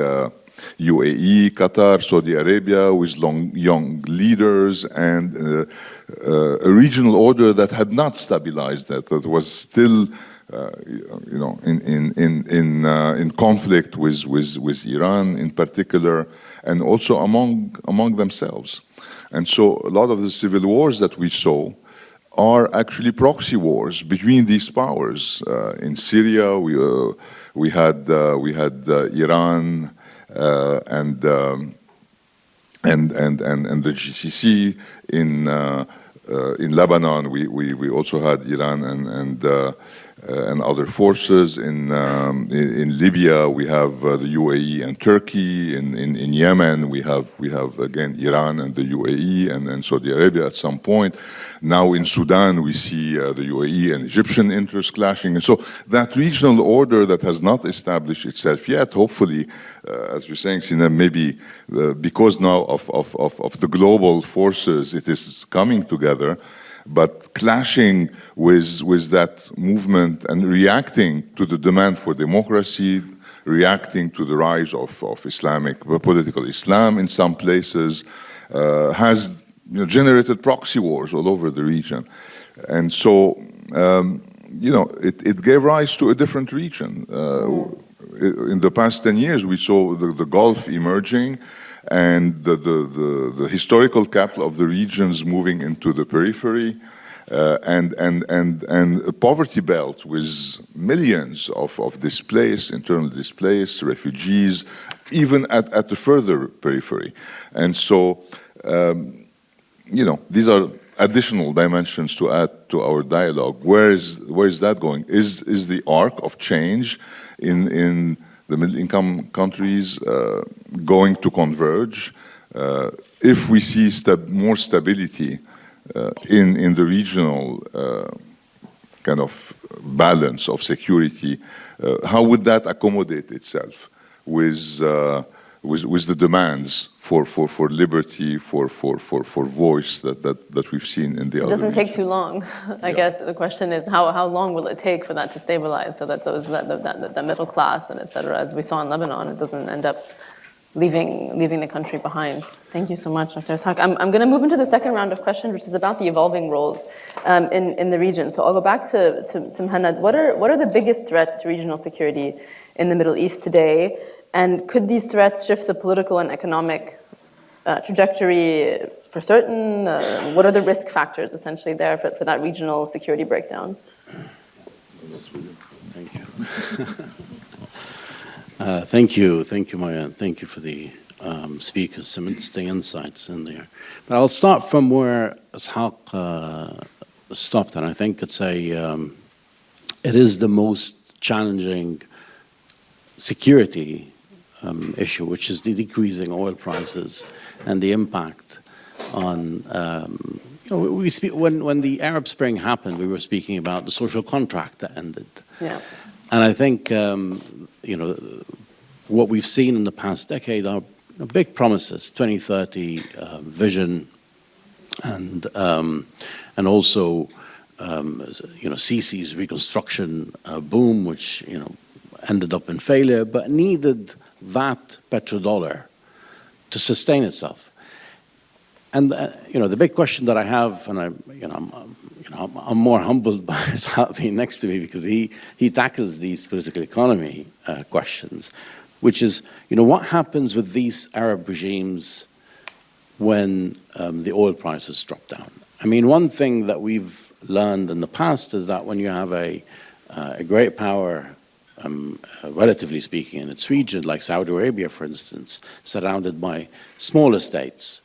UAE, Qatar, Saudi Arabia, with young leaders, and a regional order that had not stabilized, that was still in conflict with Iran in particular, and also among themselves. And so a lot of the civil wars that we saw are actually proxy wars between these powers. In Syria, we had Iran and the GCC. In Lebanon, we also had Iran and other forces. In Libya, we have the UAE and Turkey. In Yemen, we have again Iran and the UAE and Saudi Arabia at some point. Now in Sudan, we see the UAE and Egyptian interests clashing. And so that regional order that has not established itself yet, hopefully, as you're saying, Sinem, maybe because now of the global forces, it is coming together. But clashing with that movement and reacting to the demand for democracy, reacting to the rise of Islamic, political Islam in some places, has generated proxy wars all over the region. And so, it gave rise to a different region. In the past 10 years, we saw the Gulf emerging, and the historical capital of the regions moving into the periphery, and a poverty belt with millions of displaced, internally displaced, refugees, even at the further periphery. And so, these are additional dimensions to add to our dialogue. Where is that going? Is the arc of change in the middle-income countries going to converge? If we see more stability in the regional kind of balance of security, how would that accommodate itself with the demands for liberty, for voice that we've seen in the other regions? It doesn't take too long. I guess the question is how long will it take for that to stabilize, so that the middle class and et cetera, as we saw in Lebanon, it doesn't end up leaving the country behind. Thank you so much, Dr. Ishac. I'm going to move into the second round of questions, which is about the evolving roles in the region. So I'll go back to Mohanad. What are the biggest threats to regional security in the Middle East today? And could these threats shift the political and economic trajectory for certain? What are the risk factors essentially there for that regional security breakdown? Thank you. Thank you, Maya. Thank you for the speakers, some interesting insights in there. But I'll start from where Ishac stopped, and I think it is the most challenging security issue, which is the decreasing oil prices and the impact on. When the Arab Spring happened, we were speaking about the social contract that ended. Yeah. And I think what we've seen in the past decade are big promises, 2030 vision, and also Sisi's reconstruction boom, which ended up in failure, but needed that petrodollar to sustain itself. And the big question that I have, and I'm more humbled by Ishac being next to me, because he tackles these political economy questions, which is what happens with these Arab regimes when the oil prices drop down. I mean, one thing that we've learned in the past is that when you have a great power, relatively speaking, in its region, like Saudi Arabia, for instance, surrounded by smaller states,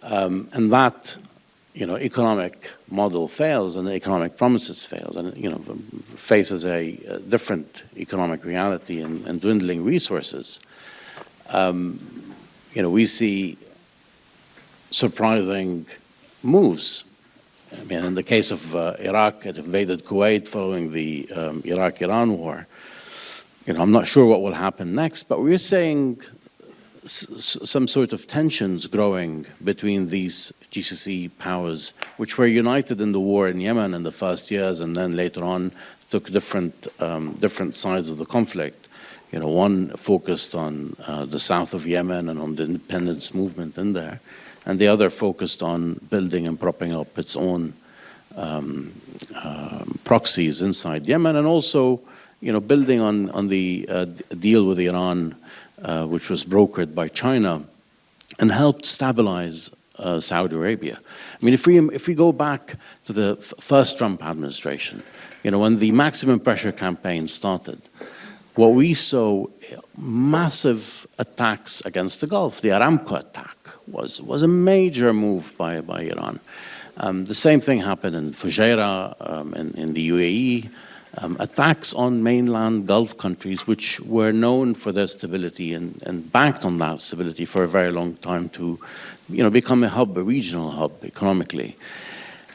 and that economic model fails and the economic promises fails, and faces a different economic reality and dwindling resources, we see surprising moves. I mean, in the case of Iraq, it invaded Kuwait following the Iraq-Iran war. I'm not sure what will happen next, but we're seeing some sort of tensions growing between these GCC powers, which were united in the war in Yemen in the first years, and then later on took different sides of the conflict. One focused on the south of Yemen and on the independence movement in there, and the other focused on building and propping up its own proxies inside Yemen, and also building on the deal with Iran, which was brokered by China and helped stabilize Saudi Arabia. I mean, if we go back to the first Trump administration, when the maximum pressure campaign started, what we saw massive attacks against the Gulf. The Aramco attack was a major move by Iran. The same thing happened in Fujairah, in the UAE. Attacks on mainland Gulf countries, which were known for their stability and banked on that stability for a very long time to, become a hub, a regional hub economically.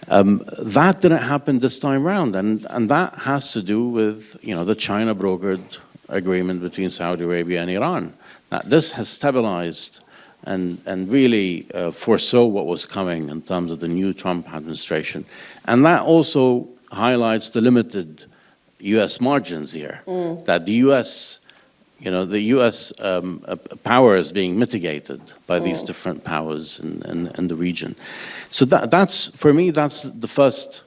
That didn't happen this time around, and that has to do with, the China brokered agreement between Saudi Arabia and Iran. Now, this has stabilized and really foresaw what was coming in terms of the new Trump administration, and that also highlights the limited U.S. margins here, that the U.S., power is being mitigated by these different powers in the region. So that's, for me, that's the first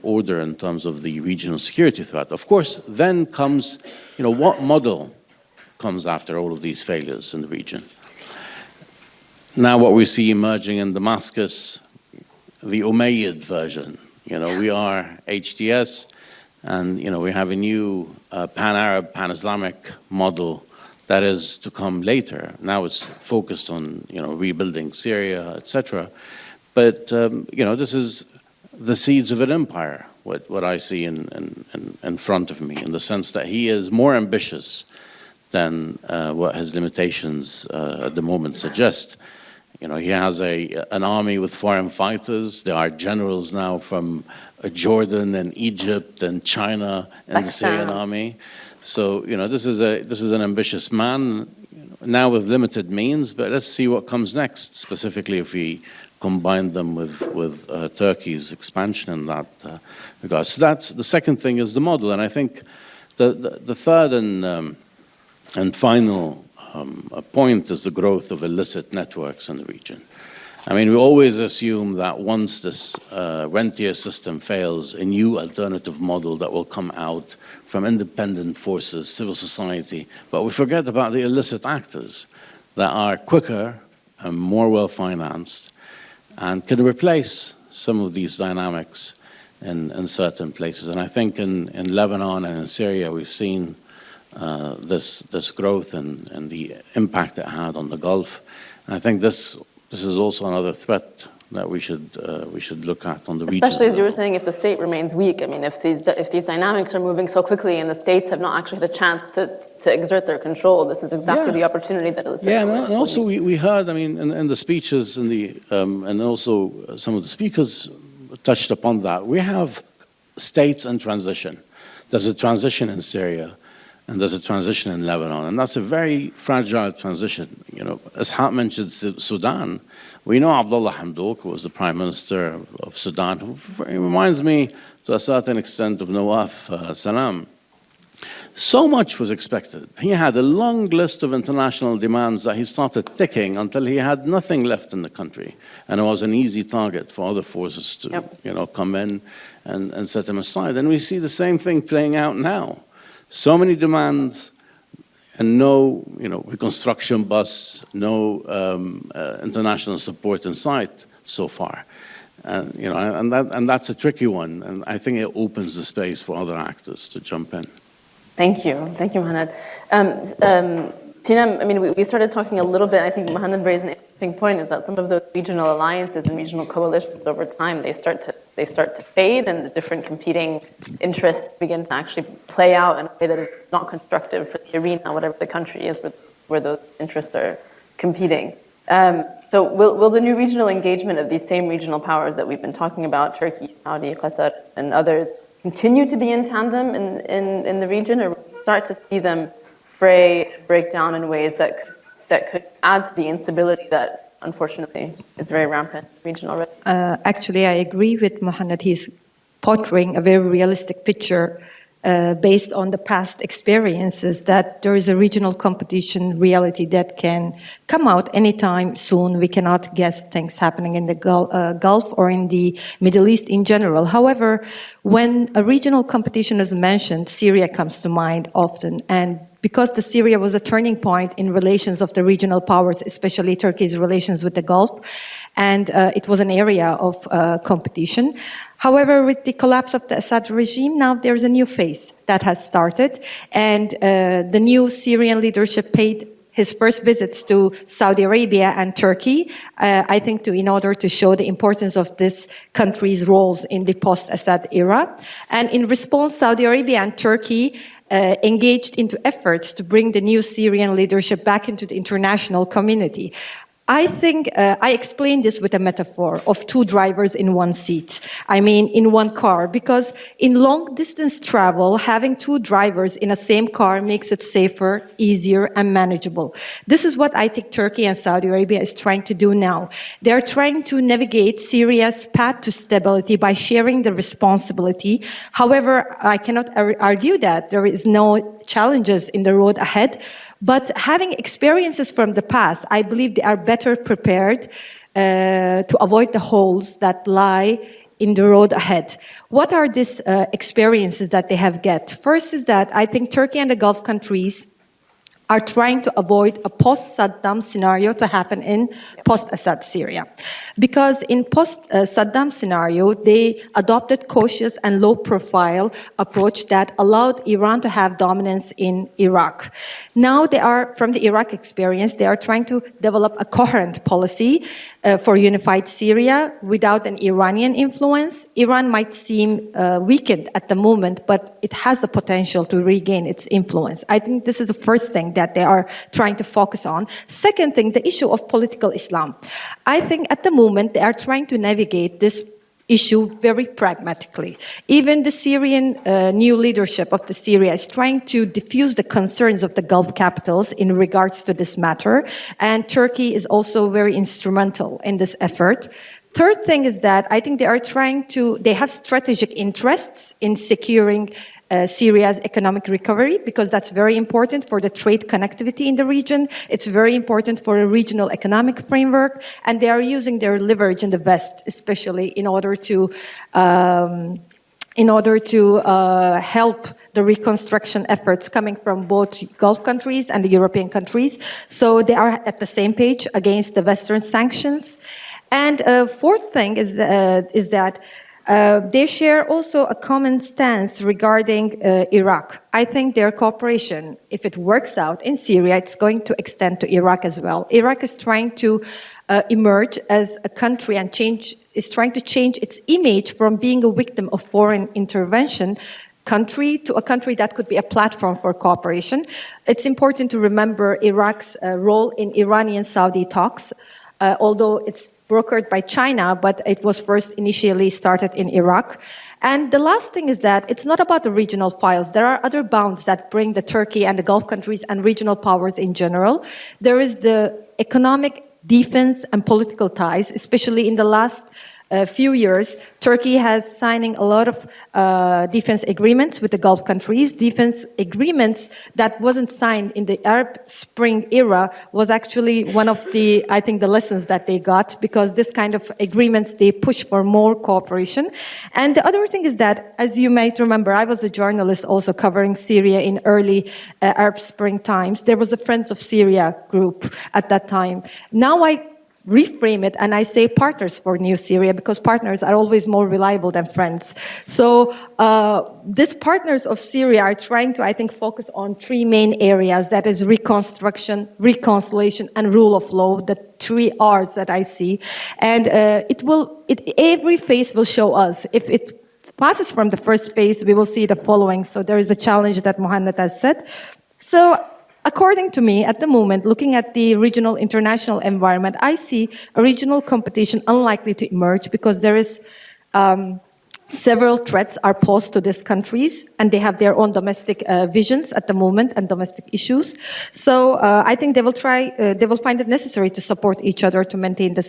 order in terms of the regional security threat. Of course, then comes, what model comes after all of these failures in the region? Now what we see emerging in Damascus, the Umayyad version. We are HTS, and we have a new pan-Arab, pan-Islamic model that is to come later. Now it's focused on rebuilding Syria, etc. But this is the seeds of an empire. What I see in front of me, in the sense that he is more ambitious than what his limitations at the moment suggest. He has an army with foreign fighters. There are generals now from Jordan and Egypt and China and the Syrian army. So, this is an ambitious man, now with limited means, but let's see what comes next, specifically if we combine them with Turkey's expansion in that regard. So that's the second thing, is the model. And I think the third and final point is the growth of illicit networks in the region. I mean, we always assume that once this rentier system fails, a new alternative model that will come out from independent forces, civil society, but we forget about the illicit actors that are quicker and more well-financed and can replace some of these dynamics in certain places. And I think in Lebanon and in Syria, we've seen this growth and the impact it had on the Gulf. And I think this is also another threat that we should look at on the region. Especially as you were saying, if the state remains weak. I mean, if these dynamics are moving so quickly and the states have not actually had a chance to exert their control, this is exactly the opportunity that illicit. Yeah, and also we heard, I mean, in the speeches and also some of the speakers touched upon that. We have states in transition. There's a transition in Syria, and there's a transition in Lebanon, and that's a very fragile transition. As Ishac mentioned, Sudan. We know Abdullah Hamdok, who was the Prime Minister of Sudan, who reminds me to a certain extent of Nawaf Salam. So much was expected. He had a long list of international demands that he started ticking until he had nothing left in the country, and it was an easy target for other forces to, come in and set him aside. And we see the same thing playing out now. So many demands, and no, reconstruction bus, no international support in sight so far, and that's a tricky one. And I think it opens the space for other actors to jump in. Thank you, Mohanad. Sinem, I mean, we started talking a little bit. I think Mohanad raised an interesting point: is that some of those regional alliances and regional coalitions over time they start to fade, and the different competing interests begin to actually play out in a way that is not constructive for the arena, whatever the country is where those interests are competing. So will the new regional engagement of these same regional powers that we've been talking about, Turkey, Saudi, Qatar, and others, continue to be in tandem in the region, or will we start to see them fray and break down in ways that could add to the instability that unfortunately is very rampant in the region already? Actually, I agree with Mohanad. He's portraying a very realistic picture based on the past experiences, that there is a regional competition reality that can come out anytime soon. We cannot guess things happening in the Gulf or in the Middle East in general. However, when a regional competition is mentioned, Syria comes to mind often, and because the Syria was a turning point in relations of the regional powers, especially Turkey's relations with the Gulf, and it was an area of competition. However, with the collapse of the Assad regime, now there's a new phase that has started, and the new Syrian leadership paid his first visits to Saudi Arabia and Turkey, I think in order to show the importance of this country's roles in the post-Assad era. And in response, Saudi Arabia and Turkey engaged into efforts to bring the new Syrian leadership back into the international community. I think I explained this with a metaphor of two drivers in one seat. I mean, in one car, because in long-distance travel, having two drivers in a same car makes it safer, easier, and manageable. This is what I think Turkey and Saudi Arabia is trying to do now. They are trying to navigate Syria's path to stability by sharing the responsibility. However, I cannot argue that there is no challenges in the road ahead. But having experiences from the past, I believe they are better prepared to avoid the holes that lie in the road ahead. What are these experiences that they have get? First is that I think Turkey and the Gulf countries are trying to avoid a post-Saddam scenario to happen in post-Assad Syria. Because in post-Saddam scenario, they adopted cautious and low-profile approach that allowed Iran to have dominance in Iraq. Now they are, from the Iraq experience, they are trying to develop a coherent policy for unified Syria without an Iranian influence. Iran might seem weakened at the moment, but it has the potential to regain its influence. I think this is the first thing that they are trying to focus on. Second thing, the issue of political Islam. I think at the moment they are trying to navigate this issue very pragmatically. Even the Syrian new leadership of the Syria is trying to diffuse the concerns of the Gulf capitals in regards to this matter, and Turkey is also very instrumental in this effort. Third thing is that I think they have strategic interests in securing Syria's economic recovery, because that's very important for the trade connectivity in the region. It's very important for a regional economic framework, and they are using their leverage in the West, especially in order to help the reconstruction efforts coming from both Gulf countries and the European countries. So they are at the same page against the Western sanctions. And fourth thing is that they share also a common stance regarding Iraq. I think their cooperation, if it works out in Syria, it's going to extend to Iraq as well. Iraq is trying to emerge as a country and is trying to change its image from being a victim of foreign intervention country to a country that could be a platform for cooperation. It's important to remember Iraq's role in Iranian-Saudi talks, although it's brokered by China, but it was first initially started in Iraq. And the last thing is that it's not about the regional files. There are other bounds that bring the Turkey and the Gulf countries and regional powers in general. There is the economic, defense, and political ties, especially in the last few years. Turkey has signing a lot of defense agreements with the Gulf countries. Defense agreements that wasn't signed in the Arab Spring era was actually one of the, I think, the lessons that they got, because this kind of agreements, they push for more cooperation. And the other thing is that, as you might remember, I was a journalist also covering Syria in early Arab Spring times. There was a Friends of Syria group at that time. Now I reframe it and I say partners for New Syria, because partners are always more reliable than friends. So these partners of Syria are trying to, I think, focus on three main areas. That is reconstruction, reconciliation, and rule of law, the three R's that I see. And every phase will show us. If it passes from the first phase, we will see the following. So there is a challenge that Mohanad has said. So according to me, at the moment, looking at the regional international environment, I see a regional competition unlikely to emerge, because there is several threats are posed to these countries, and they have their own domestic visions at the moment and domestic issues. So I think they will find it necessary to support each other to maintain the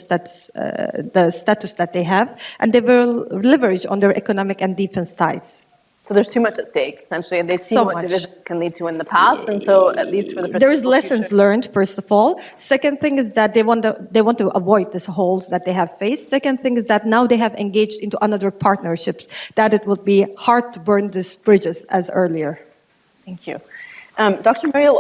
status that they have, and they will leverage on their economic and defense ties. So there's too much at stake, essentially, and they've seen what divisions can lead to in the past, and so at least for the foreseeable there's lessons learned, first of all. Second thing is that they want to avoid these holes that they have faced. Second thing is that now they have engaged into another partnerships, that it would be hard to burn these bridges as earlier. Thank you. Dr. Muriel,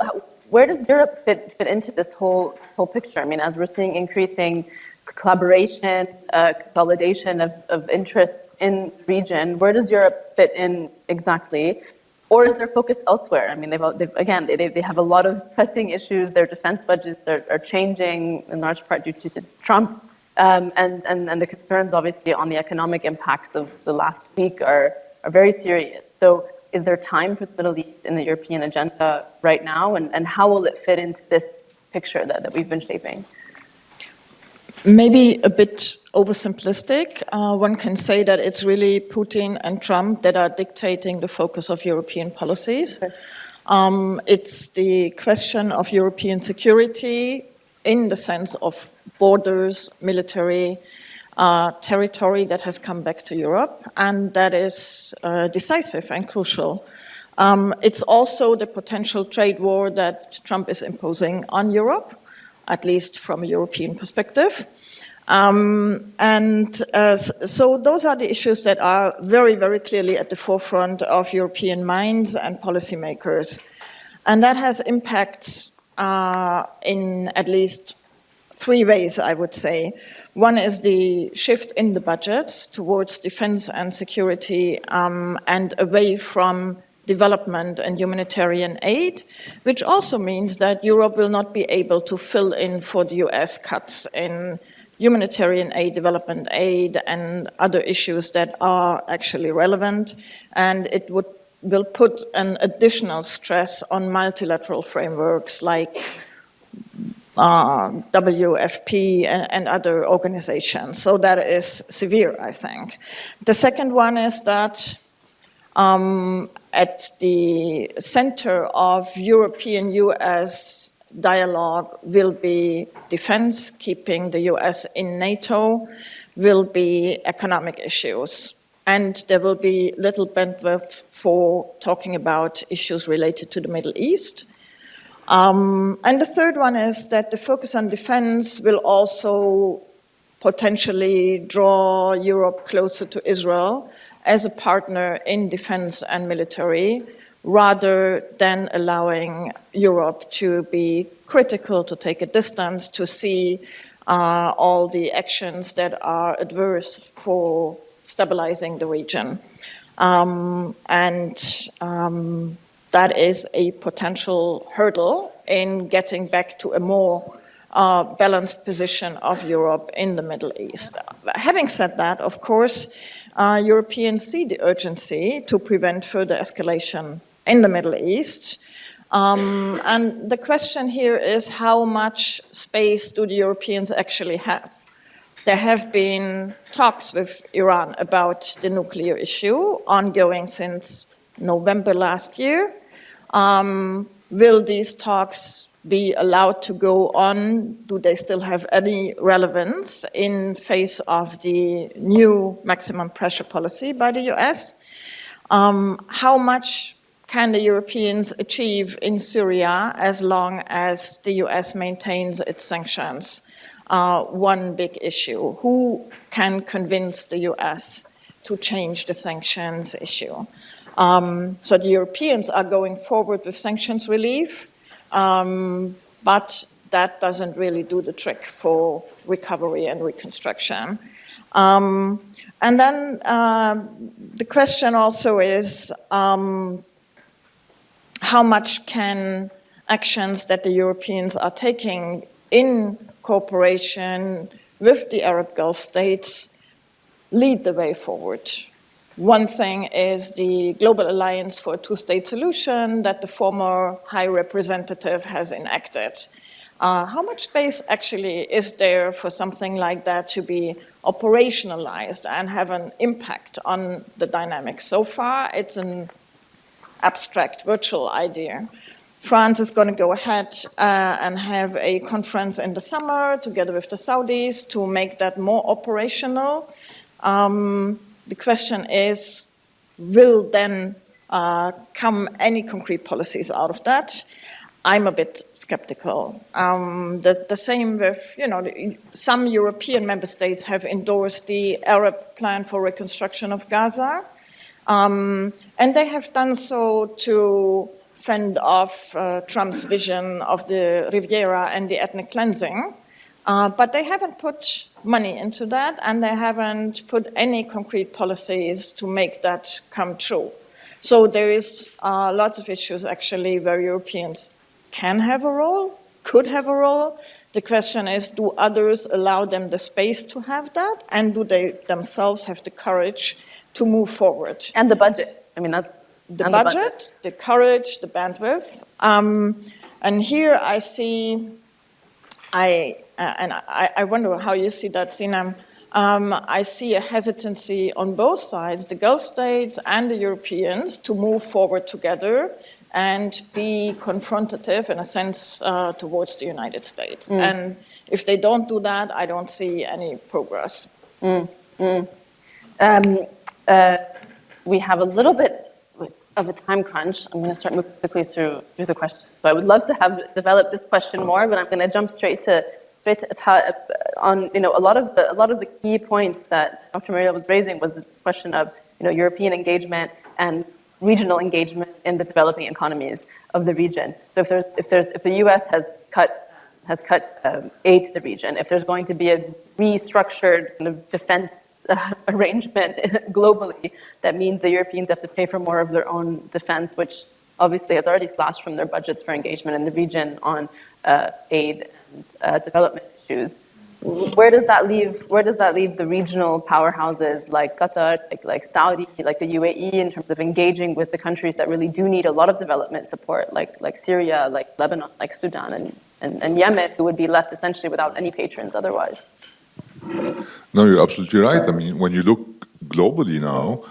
where does Europe fit into this whole picture? I mean, as we're seeing increasing collaboration, consolidation of interests in the region, where does Europe fit in exactly? Or is their focus elsewhere? I mean, they have a lot of pressing issues. Their defense budgets are changing in large part due to Trump. And the concerns, obviously, on the economic impacts of the last week are very serious. So is there time for the Middle East in the European agenda right now? And how will it fit into this picture that we've been shaping? Maybe a bit oversimplistic. One can say that it's really Putin and Trump that are dictating the focus of European policies. Okay. It's the question of European security in the sense of borders, military, territory that has come back to Europe, and that is decisive and crucial. It's also the potential trade war that Trump is imposing on Europe, at least from a European perspective. So those are the issues that are very, very clearly at the forefront of European minds and policymakers. And that has impacts in at least three ways, I would say. One is the shift in the budgets towards defense and security and away from development and humanitarian aid, which also means that Europe will not be able to fill in for the US cuts in humanitarian aid, development aid, and other issues that are actually relevant. And it will put an additional stress on multilateral frameworks like WFP and other organizations. So that is severe, I think. The second one is that at the center of European-US dialogue will be defense, keeping the US in NATO, will be economic issues. And there will be little bandwidth for talking about issues related to the Middle East. And the third one is that the focus on defense will also potentially draw Europe closer to Israel as a partner in defense and military, rather than allowing Europe to be critical, to take a distance, to see all the actions that are adverse for stabilizing the region. That is a potential hurdle in getting back to a more balanced position of Europe in the Middle East. Having said that, of course, Europeans see the urgency to prevent further escalation in the Middle East. And the question here is, how much space do the Europeans actually have? There have been talks with Iran about the nuclear issue ongoing since November last year. Will these talks be allowed to go on? Do they still have any relevance in face of the new maximum pressure policy by the US? How much can the Europeans achieve in Syria as long as the US maintains its sanctions? One big issue. Who can convince the US to change the sanctions issue? So the Europeans are going forward with sanctions relief, but that doesn't really do the trick for recovery and reconstruction. And then the question also is, how much can actions that the Europeans are taking in cooperation with the Arab Gulf states lead the way forward? One thing is the Global Alliance for a Two-State Solution that the former High Representative has enacted. How much space actually is there for something like that to be operationalized and have an impact on the dynamics? So far, it's an abstract, virtual idea. France is going to go ahead and have a conference in the summer together with the Saudis to make that more operational. The question is, will then come any concrete policies out of that? I'm a bit skeptical. The same with, some European member states have endorsed the Arab Plan for Reconstruction of Gaza. And they have done so to fend off Trump's vision of the Riviera and the ethnic cleansing. But they haven't put money into that, and they haven't put any concrete policies to make that come true. So there is lots of issues, actually, where Europeans can have a role, could have a role. The question is, do others allow them the space to have that, and do they themselves have the courage to move forward? And the budget. I mean, that's the budget, the courage, the bandwidth. And here I see, I wonder how you see that, Sinem. I see a hesitancy on both sides, the Gulf states and the Europeans, to move forward together and be confrontative, in a sense, towards the United States. And if they don't do that, I don't see any progress. We have a little bit of a time crunch. I'm going to start moving quickly through the questions. So I would love to have developed this question more, but I'm going to jump straight to on a lot of the key points that Dr. Muriel was raising was this question of European engagement and regional engagement in the developing economies of the region. So if the U.S. has cut aid to the region, if there's going to be a restructured kind of defense arrangement globally, that means the Europeans have to pay for more of their own defense, which obviously has already slashed from their budgets for engagement in the region on aid and development issues. Where does that leave the regional powerhouses like Qatar, like Saudi, like the UAE, in terms of engaging with the countries that really do need a lot of development support, like Syria, like Lebanon, like Sudan, and Yemen, who would be left essentially without any patrons otherwise? No, you're absolutely right. I mean, when you look globally now,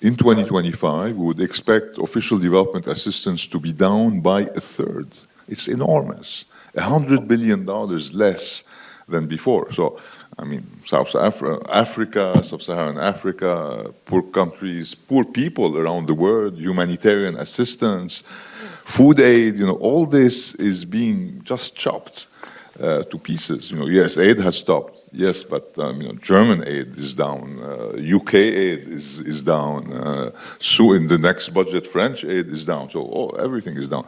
in 2025, we would expect official development assistance to be down by a third. It's enormous. $100 billion less than before. So, I mean, Africa, Sub-Saharan Africa, poor countries, poor people around the world, humanitarian assistance, food aid, all this is being just chopped to pieces. Yes, aid has stopped. Yes, but German aid is down. UK aid is down. So in the next budget, French aid is down. So everything is down.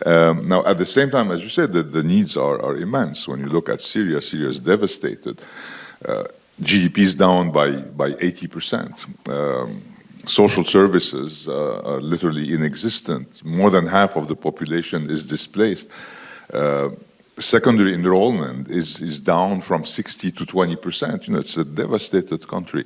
Now, at the same time, as you said, the needs are immense. When you look at Syria, Syria is devastated. GDP is down by 80%. Social services are literally inexistent. More than half of the population is displaced. Secondary enrollment is down from 60 to 20%. It's a devastated country.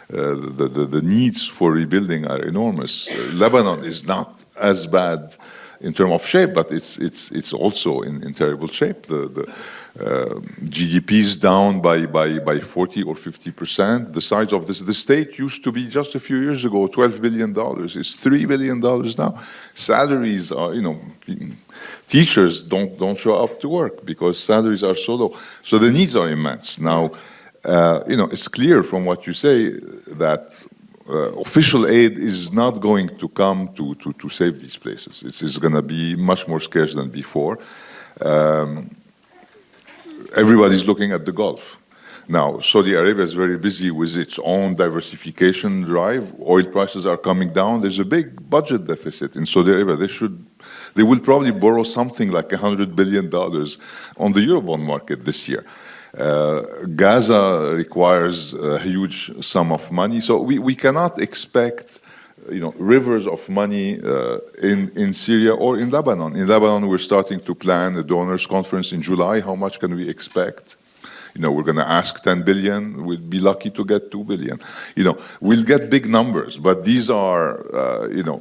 The needs for rebuilding are enormous. Lebanon is not as bad in terms of shape, but it's also in terrible shape. The GDP is down by 40 or 50%. The size of the state used to be just a few years ago $12 billion. It's $3 billion now. Salaries are, teachers don't show up to work because salaries are so low. So the needs are immense. Now, it's clear from what you say that official aid is not going to come to save these places. It's going to be much more scarce than before. Everybody's looking at the Gulf. Now, Saudi Arabia is very busy with its own diversification drive. Oil prices are coming down. There's a big budget deficit in Saudi Arabia. They will probably borrow something like $100 billion on the Eurobond market this year. Gaza requires a huge sum of money. So we cannot expect rivers of money in Syria or in Lebanon. In Lebanon, we're starting to plan a donors conference in July. How much can we expect? We're going to ask 10 billion. We'll be lucky to get 2 billion. We'll get big numbers, but these are,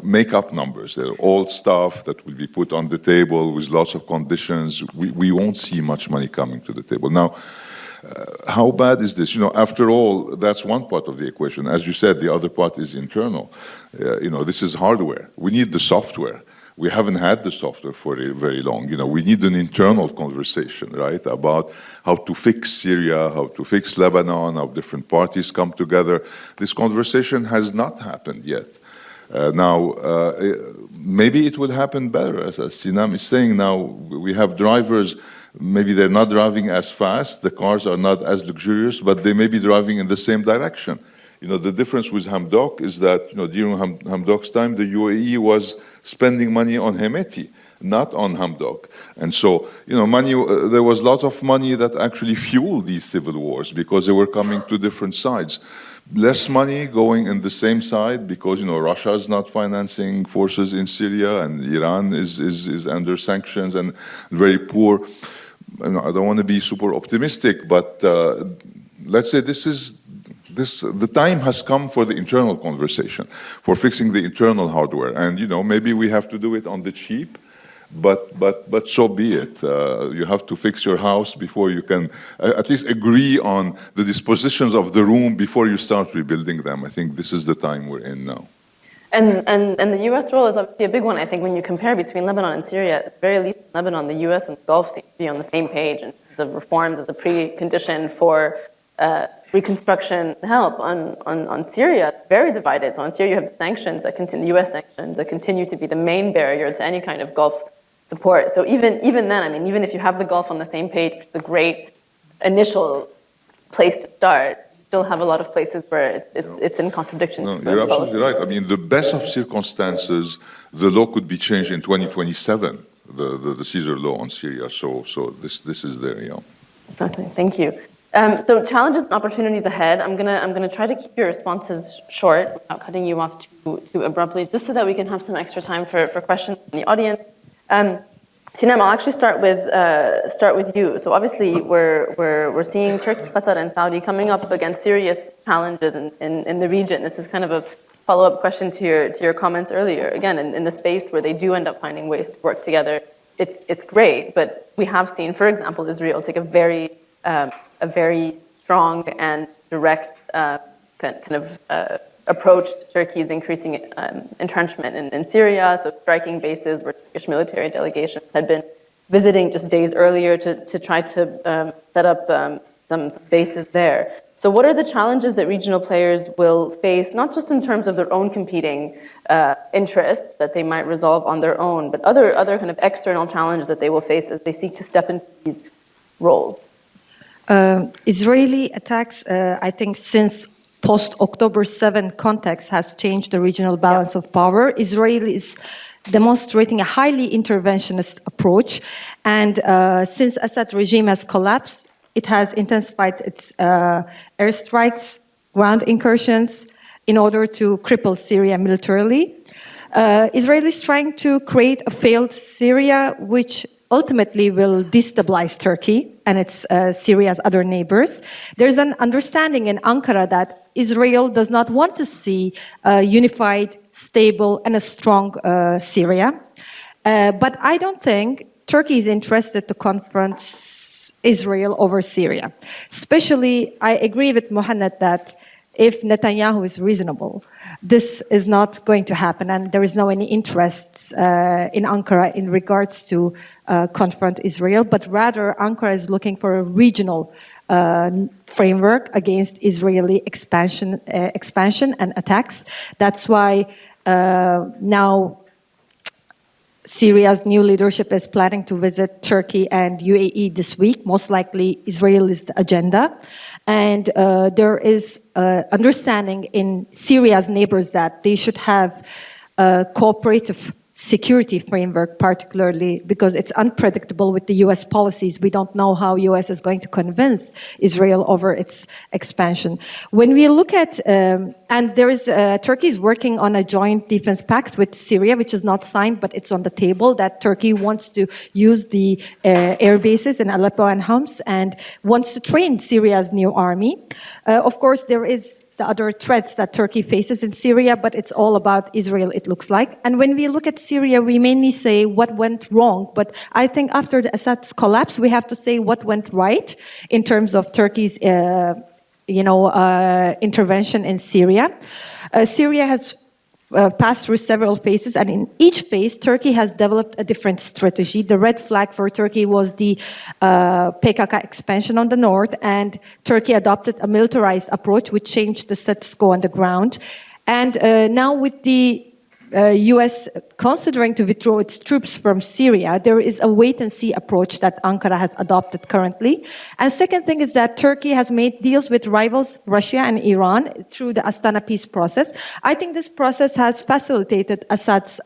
make-up numbers. They're old stuff that will be put on the table with lots of conditions. We won't see much money coming to the table. Now, how bad is this? After all, that's one part of the equation. As you said, the other part is internal. This is hardware. We need the software. We haven't had the software for very long. We need an internal conversation, right, about how to fix Syria, how to fix Lebanon, how different parties come together. This conversation has not happened yet. Now, maybe it will happen better. As Sinem is saying now, we have drivers, maybe they're not driving as fast, the cars are not as luxurious, but they may be driving in the same direction. the difference with Hamdok is that, during Hamdok's time, the UAE was spending money on Hemeti, not on Hamdok. And so, there was a lot of money that actually fueled these civil wars because they were coming to different sides. Less money going in the same side because, Russia is not financing forces in Syria and Iran is under sanctions and very poor. I don't want to be super optimistic, but let's say the time has come for the internal conversation, for fixing the internal hardware. And, maybe we have to do it on the cheap, but so be it. You have to fix your house before you can at least agree on the dispositions of the room before you start rebuilding them. I think this is the time we're in now. And the U.S. role is obviously a big one. I think when you compare between Lebanon and Syria, at the very least in Lebanon, the U.S. and the Gulf seem to be on the same page in terms of reforms as a precondition for reconstruction help. On Syria, very divided. So on Syria, you have the sanctions that continue, U.S. sanctions that continue to be the main barrier to any kind of Gulf support. So even then, even if you have the Gulf on the same page, which is a great initial place to start, you still have a lot of places where it's in contradiction. No, you're absolutely right. The best of circumstances, the law could be changed in 2027, the Caesar law on Syria. So this is there, yeah. Exactly. Thank you. So challenges and opportunities ahead. I'm gonna try to keep your responses short without cutting you off too abruptly, just so that we can have some extra time for questions from the audience. Sinem, I'll actually start with you. So obviously we're seeing Turkey, Qatar, and Saudi coming up against serious challenges in the region. This is kind of a follow-up question to your comments earlier. Again, in the space where they do end up finding ways to work together, it's great. But we have seen, for example, Israel take a very strong and direct kind of approach to Turkey's increasing entrenchment in Syria, so striking bases where Turkish military delegations had been visiting just days earlier to try to set up some bases there. So what are the challenges that regional players will face, not just in terms of their own competing interests that they might resolve on their own, but other kind of external challenges that they will face as they seek to step into these roles? Israeli attacks, I think, since post-October 7 context has changed the regional balance of power. Israel is demonstrating a highly interventionist approach, and since Assad regime has collapsed, it has intensified its airstrikes, ground incursions, in order to cripple Syria militarily. Israel is trying to create a failed Syria, which ultimately will destabilize Turkey and its Syria's other neighbors. There's an understanding in Ankara that Israel does not want to see a unified, stable, and a strong Syria. But I don't think Turkey is interested to confront Israel over Syria. Especially, I agree with Mohanad that if Netanyahu is reasonable, this is not going to happen, and there is no any interest in Ankara in regards to confront Israel, but rather Ankara is looking for a regional framework against Israeli expansion and attacks. That's why now Syria's new leadership is planning to visit Turkey and UAE this week. Most likely, Israel is the agenda. And there is understanding in Syria's neighbors that they should have a cooperative security framework, particularly because it's unpredictable with the U.S. policies. We don't know how U.S. is going to convince Israel over its expansion. When we look at, and there is, Turkey is working on a joint defense pact with Syria, which is not signed, but it's on the table, that Turkey wants to use the air bases in Aleppo and Homs and wants to train Syria's new army. Of course, there is the other threats that Turkey faces in Syria, but it's all about Israel, it looks like. And when we look at Syria, we mainly say what went wrong, but I think after the Assad's collapse, we have to say what went right in terms of Turkey's intervention in Syria. Syria has passed through several phases, and in each phase, Turkey has developed a different strategy. The red flag for Turkey was the PKK expansion on the north, and Turkey adopted a militarized approach, which changed the status quo on the ground. And now with the U.S. considering to withdraw its troops from Syria, there is a wait-and-see approach that Ankara has adopted currently. And second thing is that Turkey has made deals with rivals Russia and Iran through the Astana peace process. I think this process has facilitated Assad's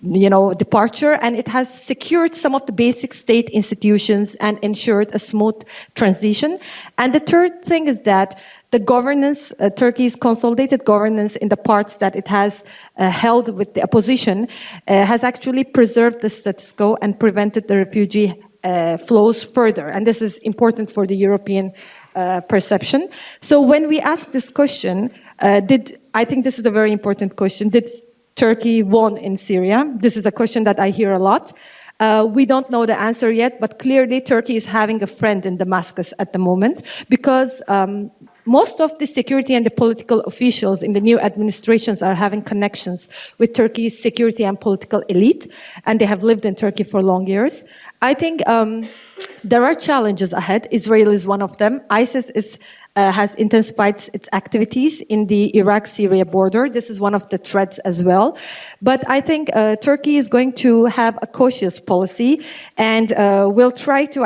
departure, and it has secured some of the basic state institutions and ensured a smooth transition. And the third thing is that the governance, Turkey's consolidated governance in the parts that it has held with the opposition has actually preserved the status quo and prevented the refugee flows further. And this is important for the European perception. So when we ask this question, I think this is a very important question, did Turkey won in Syria? This is a question that I hear a lot. We don't know the answer yet, but clearly Turkey is having a friend in Damascus at the moment because most of the security and the political officials in the new administrations are having connections with Turkey's security and political elite, and they have lived in Turkey for long years. I think there are challenges ahead. Israel is one of them. ISIS has intensified its activities in the Iraq-Syria border. This is one of the threats as well. But I think Turkey is going to have a cautious policy and will try to,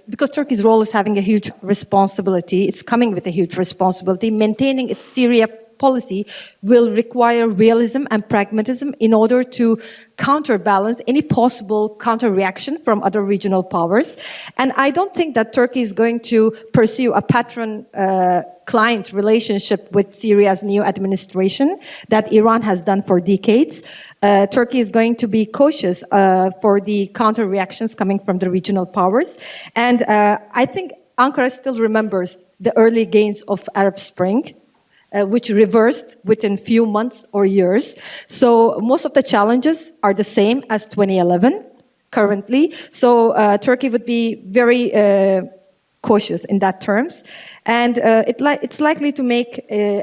because Turkey's role is having a huge responsibility, it's coming with a huge responsibility, maintaining its Syria policy will require realism and pragmatism in order to counterbalance any possible counter-reaction from other regional powers. And I don't think that Turkey is going to pursue a patron-client relationship with Syria's new administration that Iran has done for decades. Turkey is going to be cautious for the counter-reactions coming from the regional powers. And I think Ankara still remembers the early gains of Arab Spring, which reversed within few months or years. So most of the challenges are the same as 2011 currently. So Turkey would be very cautious in that terms. And it's likely to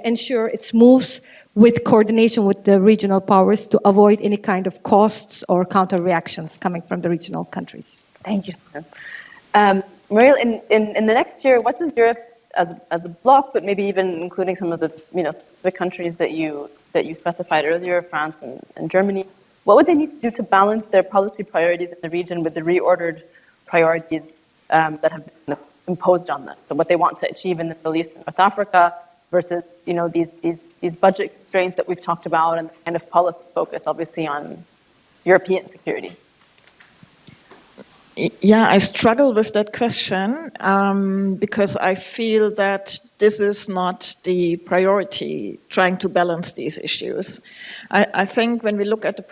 ensure its moves with coordination with the regional powers to avoid any kind of costs or counter-reactions coming from the regional countries. Thank you, Sinem. Muriel, in the next year, what does Europe as a bloc, but maybe even including some of the specific countries that you specified earlier, France and Germany, what would they need to do to balance their policy priorities in the region with the reordered priorities that have been kind of imposed on them? So what they want to achieve in the Middle East and North Africa versus these budget constraints that we've talked about and the kind of policy focus, obviously, on European security. Yeah, I struggle with that question because I feel that this is not the priority, trying to balance these issues. I think when we look at the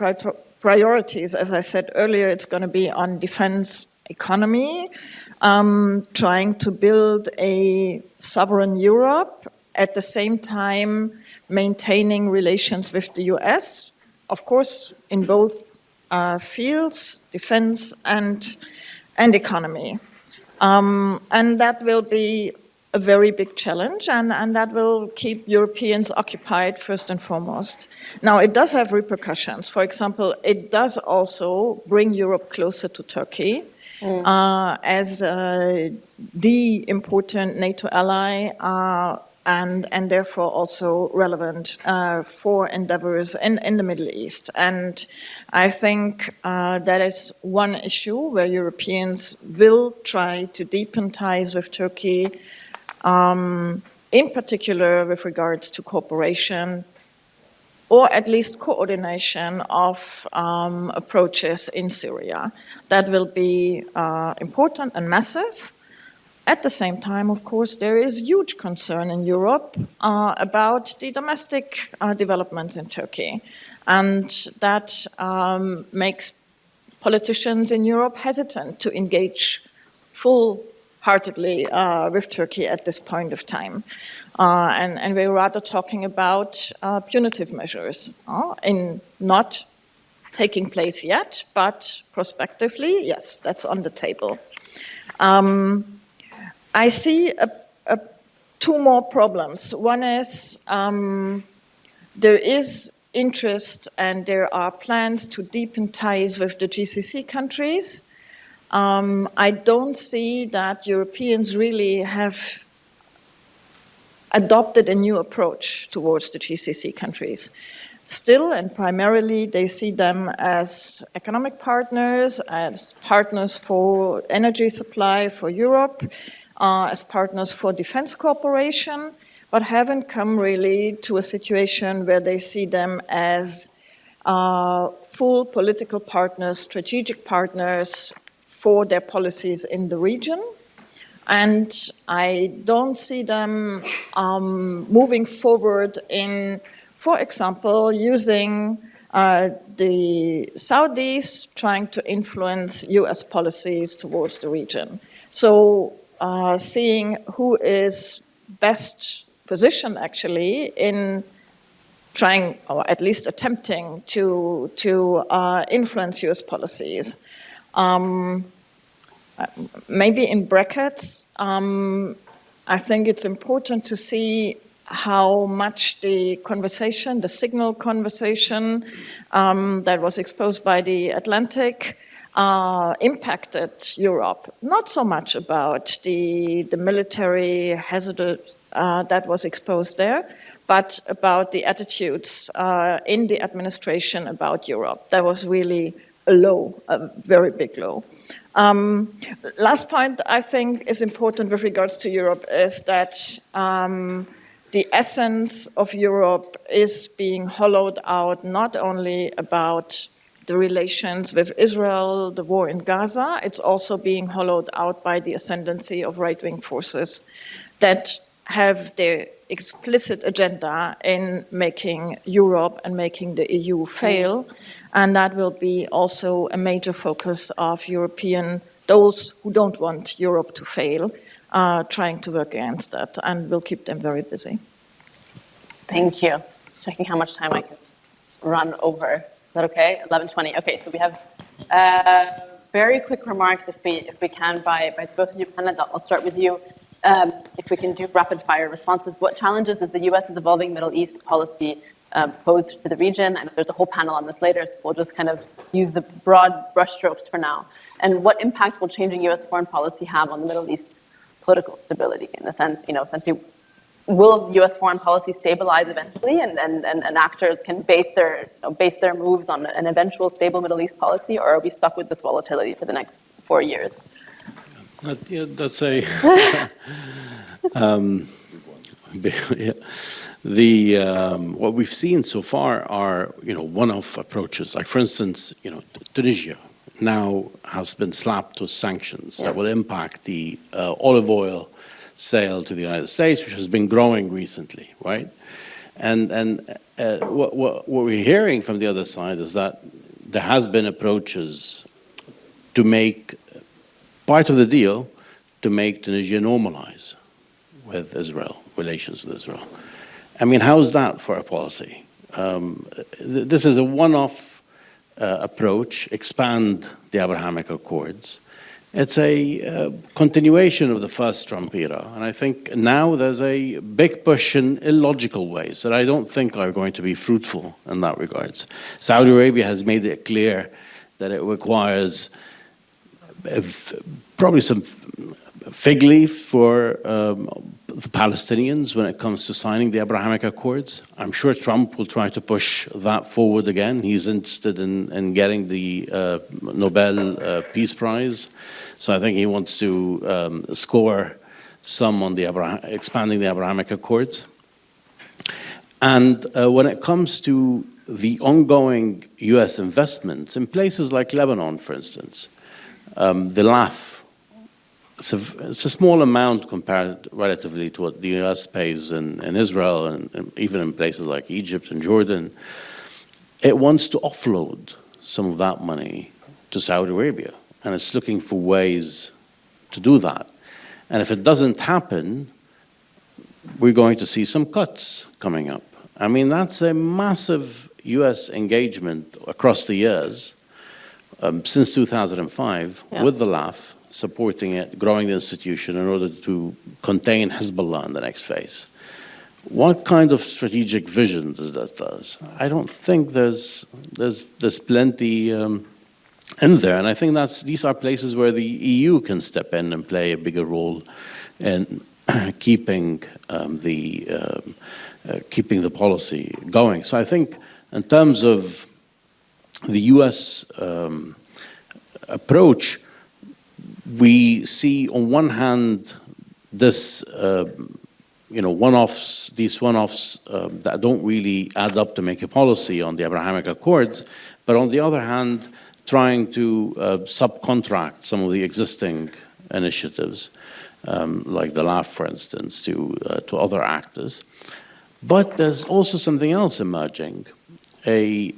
priorities, as I said earlier, it's going to be on defense economy, trying to build a sovereign Europe, at the same time maintaining relations with the US, of course, in both fields, defense and economy. And that will be a very big challenge, and that will keep Europeans occupied first and foremost. Now, it does have repercussions. For example, it does also bring Europe closer to Turkey as the important NATO ally and therefore also relevant for endeavors in the Middle East. And I think that is one issue where Europeans will try to deepen ties with Turkey, in particular with regards to cooperation or at least coordination of approaches in Syria. That will be important and massive. At the same time, of course, there is huge concern in Europe about the domestic developments in Turkey. And that makes politicians in Europe hesitant to engage full-heartedly with Turkey at this point of time. And we're rather talking about punitive measures in not taking place yet, but prospectively, yes, that's on the table. I see two more problems. One is there is interest and there are plans to deepen ties with the GCC countries. I don't see that Europeans really have adopted a new approach towards the GCC countries. Still and primarily, they see them as economic partners, as partners for energy supply for Europe, as partners for defense cooperation, but haven't come really to a situation where they see them as full political partners, strategic partners for their policies in the region. And I don't see them moving forward in, for example, using the Saudis trying to influence US policies towards the region. So seeing who is best positioned actually in trying, or at least attempting to influence US policies. Maybe in brackets, I think it's important to see how much the conversation, the signal conversation that was exposed by the Atlantic impacted Europe. Not so much about the military hazard that was exposed there, but about the attitudes in the administration about Europe. That was really a low, a very big low. Last point I think is important with regards to Europe is that the essence of Europe is being hollowed out not only about the relations with Israel, the war in Gaza, it's also being hollowed out by the ascendancy of right-wing forces that have their explicit agenda in making Europe and making the EU fail. And that will be also a major focus of those who don't want Europe to fail, trying to work against that, and will keep them very busy. Thank you. Checking how much time I can run over. Is that okay? 11:20. Okay, so we have very quick remarks, if we can, by both of you. Mohanad, I'll start with you. If we can do rapid-fire responses, what challenges does the U.S.'s evolving Middle East policy pose to the region? I know there's a whole panel on this later, so we'll just kind of use the broad brushstrokes for now. And what impact will changing U.S. foreign policy have on the Middle East's political stability? In the sense, essentially, will U.S. foreign policy stabilize eventually, and actors can base their moves on an eventual stable Middle East policy, or are we stuck with this volatility for the next 4 years? That's a what we've seen so far are one-off approaches. Like for instance, Tunisia now has been slapped with sanctions that will impact the olive oil sale to the United States, which has been growing recently, right? And what we're hearing from the other side is that there has been approaches to make part of the deal to make Tunisia normalize with Israel, relations with Israel. I mean, how is that for a policy? This is a one-off approach, expand the Abrahamic Accords. It's a continuation of the first Trump era. And I think now there's a big push in illogical ways that I don't think are going to be fruitful in that regards. Saudi Arabia has made it clear that it requires probably some fig leaf for the Palestinians when it comes to signing the Abrahamic Accords. I'm sure Trump will try to push that forward again. He's interested in getting the Nobel Peace Prize. So I think he wants to score some on the expanding the Abrahamic Accords. And when it comes to the ongoing US investments in places like Lebanon, for instance, the LAF, it's a small amount compared relatively to what the US pays in Israel and even in places like Egypt and Jordan. It wants to offload some of that money to Saudi Arabia, and it's looking for ways to do that. And if it doesn't happen, we're going to see some cuts coming up. I mean, that's a massive US engagement across the years. Since 2005, with the LAF, supporting it, growing the institution in order to contain Hezbollah in the next phase. What kind of strategic vision does that does? I don't think there's plenty in there, and I think these are places where the EU can step in and play a bigger role in keeping the policy going. So I think In terms of the US approach, we see on one hand this, these one-offs that don't really add up to make a policy on the Abrahamic Accords, but on the other hand, trying to subcontract some of the existing initiatives, like the LAF, for instance, to other actors. But there's also something else emerging, a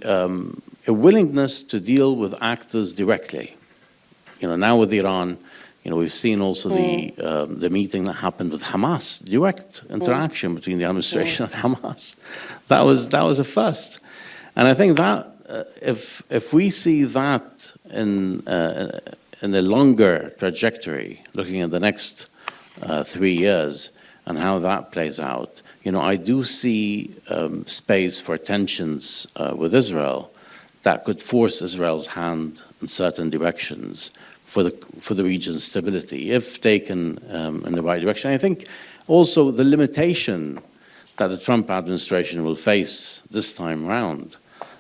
willingness to deal with actors directly. Now with Iran, we've seen also the meeting that happened with Hamas, direct interaction between the administration and Hamas. That was a first. And I think that if we see that in a longer trajectory, looking at the next 3 years and how that plays out, I do see space for tensions with Israel that could force Israel's hand in certain directions for the region's stability, if taken in the right direction. I think also the limitation that the Trump administration will face this time around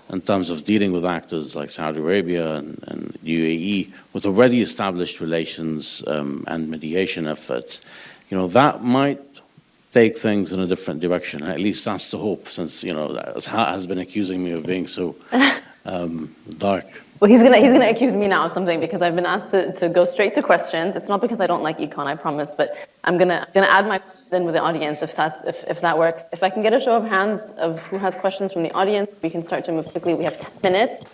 in terms of dealing with actors like Saudi Arabia and UAE with already established relations and mediation efforts, that might take things in a different direction. At least that's the hope, since, Asha has been accusing me of being so dark. Well, he's gonna accuse me now of something because I've been asked to go straight to questions. It's not because I don't like econ, I promise, but I'm gonna add my question in with the audience if that works. If I can get a show of hands of who has questions from the audience, we can start to move quickly. We have 10 minutes.